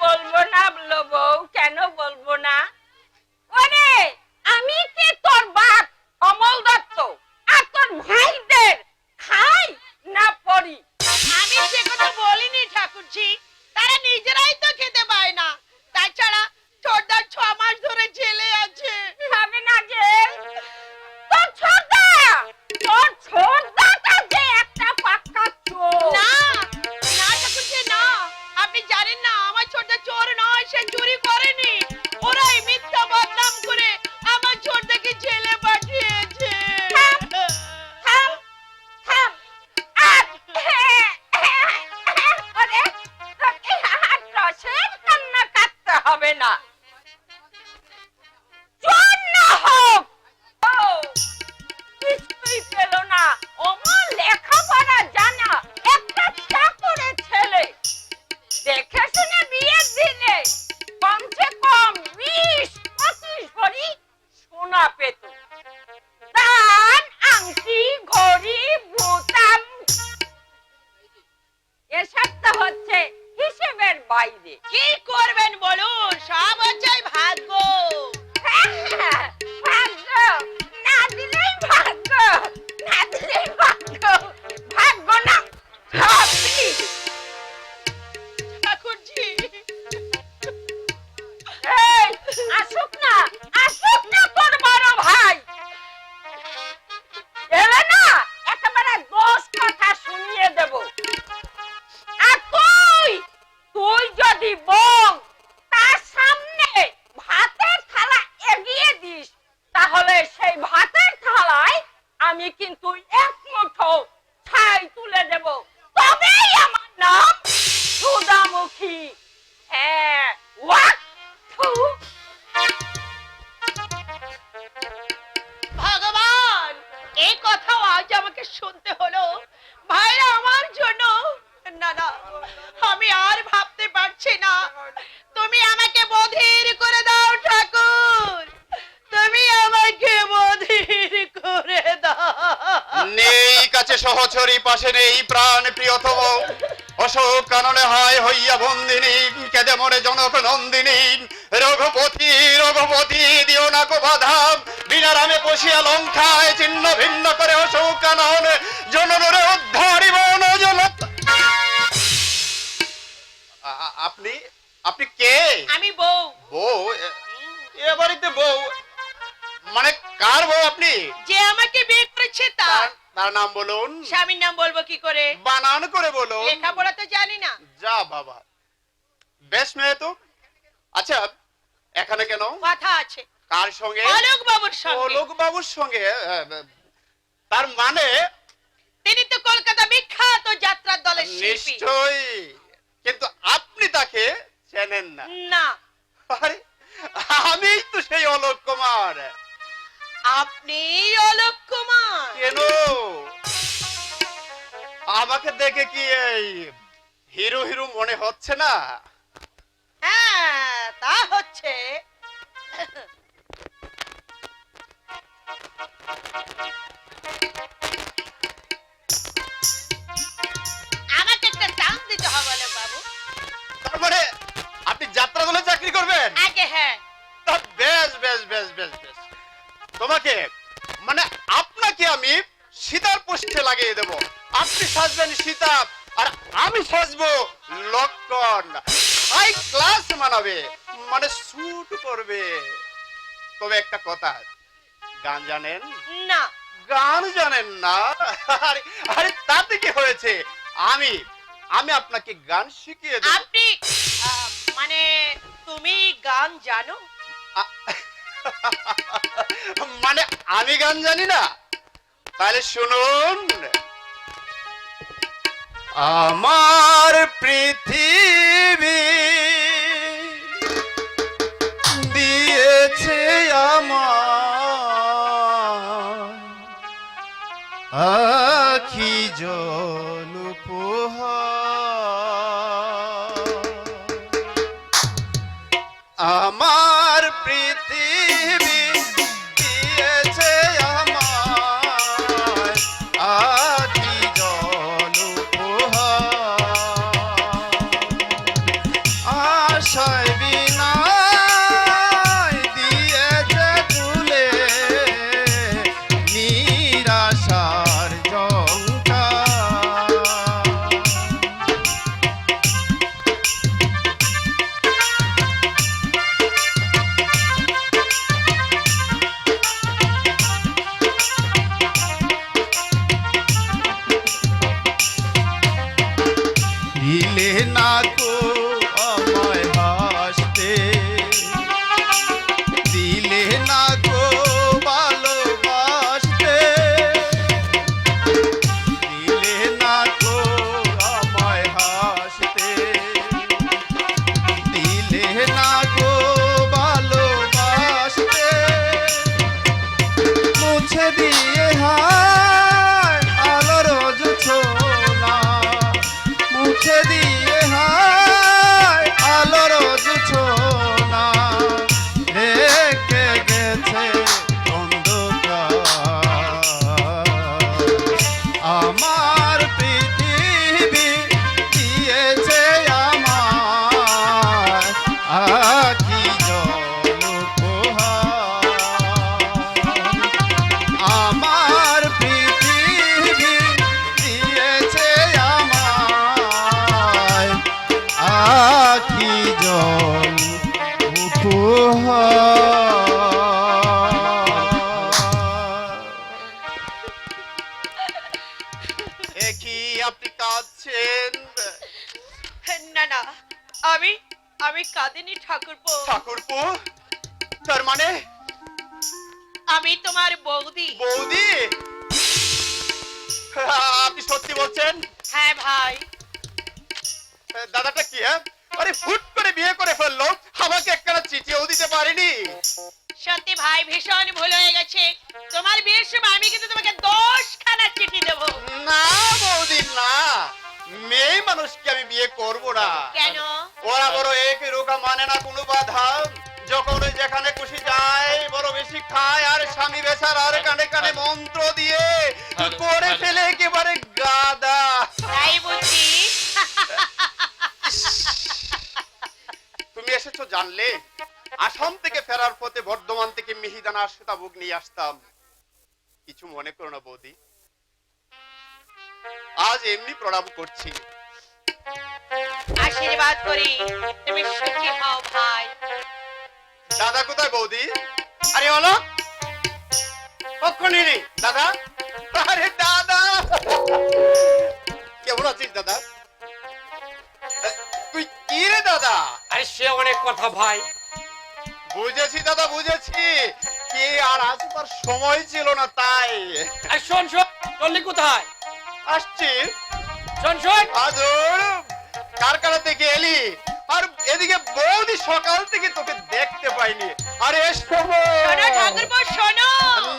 বলবো না বউ, কেন বলবো না? ওরে আমি কি তোর বাপ অমল দত্ত আর তোর ভাইদের খাই না পড়ি? আমি সে কথা বলিনি ঠাকুরজি, তারা নিজেরাই তো খেতে পায় না। তাছাড়া ছোটদার 6 মাস ধরে জেলে আছে। হবে না জেল? তোর ছোটদাটা যে একটা পাক্কা চোর। না না ঠাকুরজি না, আপনি জানেন না আমার ছোটদা চোর নয়, সে চুরি করেনি। ওরাই মিথ্যা বদনাম করে আমার ছোটদাকে জেলে পাঠিয়েছে। কান্না কাটতে হবে না, চোর না হোক কিছুই পেল না। আমার লেখাপড়া জানা একটা চাকরের ছেলে, দেখে শুনে বিয়ে দিলে কমসে কম 20-25 ভরি সোনা পেত। দান, আংটি, ঘড়ি, বোতাম এসব তো হচ্ছে হিসেবের বাইরে। কি করবেন বলুন, সব হচ্ছে ভাগ্য। ভাগ্য না দিলেই ভাগ্য, না দিলেই ভাগ্য, ভাগ্য না আপনি। ঠাকুরজি এই আসুক না তোর বড় ভাই, এলে না একেবারে 10 কথা শুনিয়ে দেব। আর তুই যদি বল তার সামনে ভাতের থালা এগিয়ে দিস, তাহলে সেই ভাতের থালায় আমি কিন্তু 1 মুঠো ছাই তুলে দেব, তবেই আমার নাম সুধামুখী। হ্যাঁ, ভগবান, এই কথাও আজ আমাকে শুনতে হলো। ভাইরা আমার জন্য, না না আমি আর ভাবতে পারছি না। তুমি আমাকে বধির করে দাও ঠাকুর, তুমি আমাকে বধির করে দাও। নেই কাছে সহচরী, পাশে নেই প্রাণ প্রিয়তম, অশোক কাননে হায় হইয়া বন্দিনী, কেঁদে মরে জনক নন্দিনী। রঘুপতি রঘুপতি দিও না কো বাধা, বিনা রামে বসিয়া লঙ্কায় ছিন্ন ভিন্ন করে অশোক কানন, জনরে উদ্ধারিব নজন। আপনি কে? আমি বউ। বউ? এ বাড়িতে বউ মানে কার বউ আপনি? যে আমাকে বিয়ে করেছে তার। তার নাম বলুন। স্বামীর নাম বলবো কি করে? বানান করে বলুন। লেখাপড়া তো জানি না। যা বাবা, বেশ মেয়ে তো। আচ্ছা এখানে কেন? কথা আছে। কার সঙ্গে? অলোক বাবুর সঙ্গে। অলোক বাবুর সঙ্গে? তার মানে তিনি তো কলকাতা বিখ্যাত যাত্রার দলের শিল্পী। নিশ্চয়ই, কিন্তু আপনি তাকে চেনেন না। না। আরে আমি তো সেই অলোক কুমার। আপনি অলোক কুমার? কেন, আমাকে দেখে কি এই হিরো হিরো মনে হচ্ছে না? হ্যাঁ তা হচ্ছে। আমাকে একটা চান্স দিতে হবে অলোক বাবু। তার মানে আপনি যাত্রা দলে চাকরি করবেন? আগে হ্যাঁ। তা বেশ বেশ বেশ বেশ বেশ, তোমাকে মানে আপনাকে আমি সীতার পোস্টে লাগিয়ে দেব। আপনি সাজবেন সীতা আর আমি সাজবো লক্ষণ। হাই ক্লাস মানাবে, মানে স্যুট পরবে। তবে একটা কথা, গান জানেন? না। গান জানেন না? আরে আরে তাতে কি হয়েছে, আমি আপনাকে গান শিখিয়ে দেব। আপনি মানে তুমি গান জানো? মানে আমি গান জানি না? তাহলে শুনুন। আমার পৃথিবী দিয়েছে আমার আখি জল উপহার। আমার পৃথিবী দিয়েছে আমার আখি জল উপহার। আশা বিনয় দিয়েছে তুলে নিরাশার জংটা। দিলে না কো আমায় হাসতে, দিলে না কো ভালোবাসতে, দিলে না কো আমায় হাসতে, দিলে না কো ভালোবাসতে, মুছে দিয়ে হায় আলো রোজ ছোনা, মুছে দিয়ে হায় আলো রোজ ছোনা, রেখে গেছে অন্ধকার। আমার পৃথিবী দিয়েছে আমার আখি জল উপহার। আমার পৃথিবী দিয়েছে আমায় আখি জল উপহার। এ কি আপনি কাঁদছেন? না না, আমি আমি কাঁদিনি ঠাকুরপো। ঠাকুরপো, তার মানে আমি তোমার বৌদি। বৌদি? আপনি সত্যি বলছেন? হ্যাঁ ভাই। দাদাটা কি, হ্যাঁ? আরে ফুট করে বিয়ে করে ফেললো, আমাকে একখানা চিঠিও দিতে পারেনি। সত্যি ভাই, ভীষণ ভুল হয়ে গেছে। তোমার বিয়ের সময় আমি কিন্তু তোমাকে 10খানা চিঠি দেব। না বৌদি না, মেয়ে মানুষকে আমি বিয়ে করব না। কেন? ওরা বড় এক রোকা মানে না কোনো বাধা, যখন ওই যেখানে খুশি যায় বড় বেশি খায়, আর স্বামী বেচারার কানে কানে মন্ত্র দিয়ে করে ফেলে একেবারে গাদা। তাই বুঝি? তুমি এসেছো জানলে আসাম থেকে ফেরার পথে বর্ধমান থেকে মিহিদানা আর সীতাভোগ নিয়ে আসতাম। কিছু মনে করো না বৌদি, আজ এমনি প্রণাম করছি। আশীর্বাদ করি তুমি সুখী হও ভাই। দাদা কোথায় বৌদি? আরে হলো কখনই নেই দাদা। আরে দাদা, কেমন আছিস দাদা? তুই কি রে দাদা? আরে সে অনেক কথা ভাই। বুঝেছি দাদা, বুঝেছি, কি আর আসবার সময় ছিল না তাই। আর শোন শোন, চললি কোথায়? আসছি। শোন শোন, আদর কারখানা থেকে এলি, আর এদিকে বৌদি সকাল থেকে তোকে দেখতে পাইনি। আরে শোনো ঠাকুরপো, শোনো।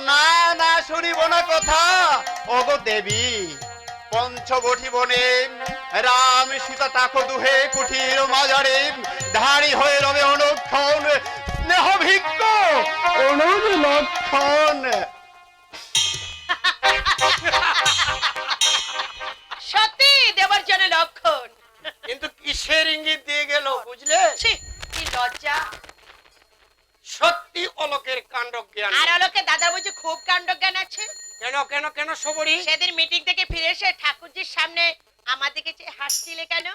না না, শুনিব না কথা। ওগো দেবী, পঞ্চবটি বনে রাম সীতা তাকো দুহে কুঠির মাজারে ধারী হয়ে রবে অনুক্ষণ, স্নেহ ভিক্ষ অনুজ লক্ষণ। সত্যি দেবার জন্য লক্ষণ। কিন্তু কিসের ইঙ্গিত দিয়ে গেল বুঝলে? ছি, কি লজ্জা। সত্যি অলোকের কাণ্ড জ্ঞান। আর আলোকে দাদা বুঝি খুব কাণ্ড জ্ঞান আছে। কেন কেন কেন সবরি? সেদিন মিটিং থেকে ফিরে এসে ঠাকুরজির সামনে আমার দিকে চেয়ে হাসছিলে কেন?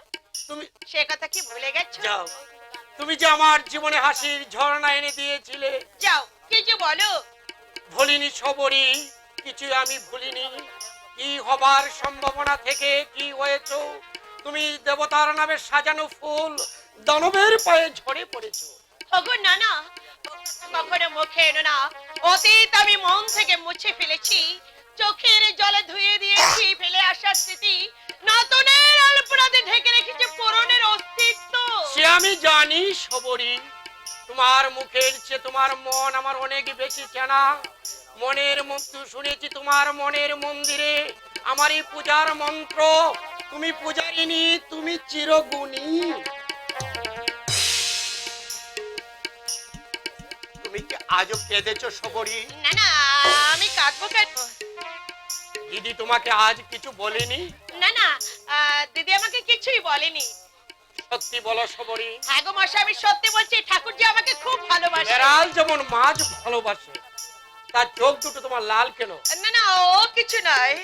তুমি সে কথা কি ভুলে গেছো? যাও, তুমি যে আমার জীবনে হাসির ঝর্ণা এনে দিয়েছিলে। যাও, কিছু বলো। ভুলিনি সবরি, কিছু আমি ভুলিনি। কি হবার সম্ভাবনা থেকে কি হয়েছো, তুমি দেবতার নামে সাজানো ফুল দানবের পায়ে ঝরে পড়েছো। ওগো না না, কখনো মুখে এনো না। অতীত আমি মন থেকে মুছে ফেলেছি, চোখের জলে ধুয়ে দিয়েছি ফেলে আসা স্মৃতি। নতুনের আলপনাতে ঢেকে রেখেছি পুরনের অস্তিত্ব। সে আমি জানি সবরি, তোমার মুখের চেয়ে তোমার মন আমার অনেক বেশি চেনা। মনের মন্ত্র শুনেছি তোমার মনের মন্দিরে, আমারই পূজার মন্ত্র। তুমি পূজারিনী, তুমি চিরগুণী। তুমি কি আজও কেঁদেছো সবরি? না না, আমি কাঁদবো কেন? দিদি তোমাকে আজ কিছু বলেনি? না না, দিদি আমাকে কিছুই বলেনি। সত্যি বলো সবরি। হ্যাঁ গো মশাই, আমি সত্যি বলছি, ঠাকুরজি আমাকে খুব ভালোবাসে। বেড়াল যেমন মাছ ভালোবাসে, তার চোখ দুটো তোমার লাল কেন? না না, ও কিছু নয়।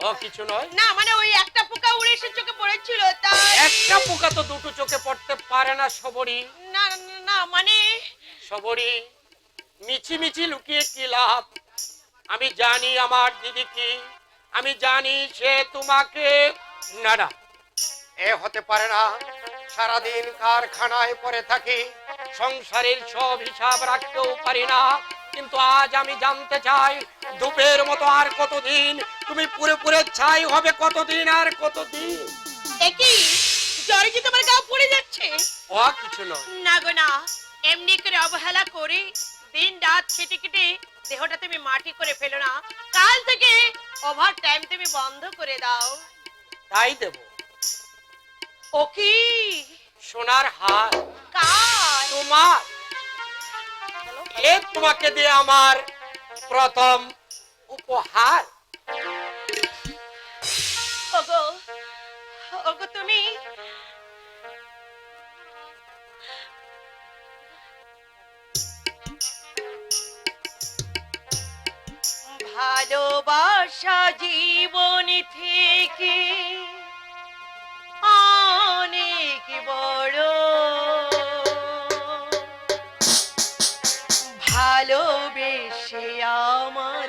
ও কিছু নয়? না মানে ওই একটা পোকা উড়ে এসে চোখে পড়েছিল তাই। একটা পোকা তো দুটো চোখে পড়তে পারে না সবরি। না না মানে সবরি, মিছি মিছি লুকিয়ে কি লাভ? আমি জানি আমার দিদি কি, আমি জানি সে তোমাকে। না না, এ হতে পারে না। সারাদিন কারখানায় পড়ে থাকি, সংসারের সব হিসাব রাখতেও পারি না, কিন্তু আজ আমি জানতে চাই ধূপের মতো আর কতদিন তুমি পুরে পুরে ছাই হবে, কতদিন আর কতদিন? একই জ্বরে কি তোমার গা পুড়ে যাচ্ছে? ও কিছু নয়। না গো না, এমনি করে অবহেলা করে দিন রাত খেটে খেটে দেহটা তুমি মাটি করে ফেলো না। কাল থেকে ওভার টাইম তুমি বন্ধ করে দাও। তাই দেব। ও কি সোনার হার কার? তোমার, এ তোমাকে দিয়ে আমার প্রথম উপহার। ওগো ওগো তুমি ভালোবাসা জীবন থেকে অনেক বড়, ভালোবেসে আমার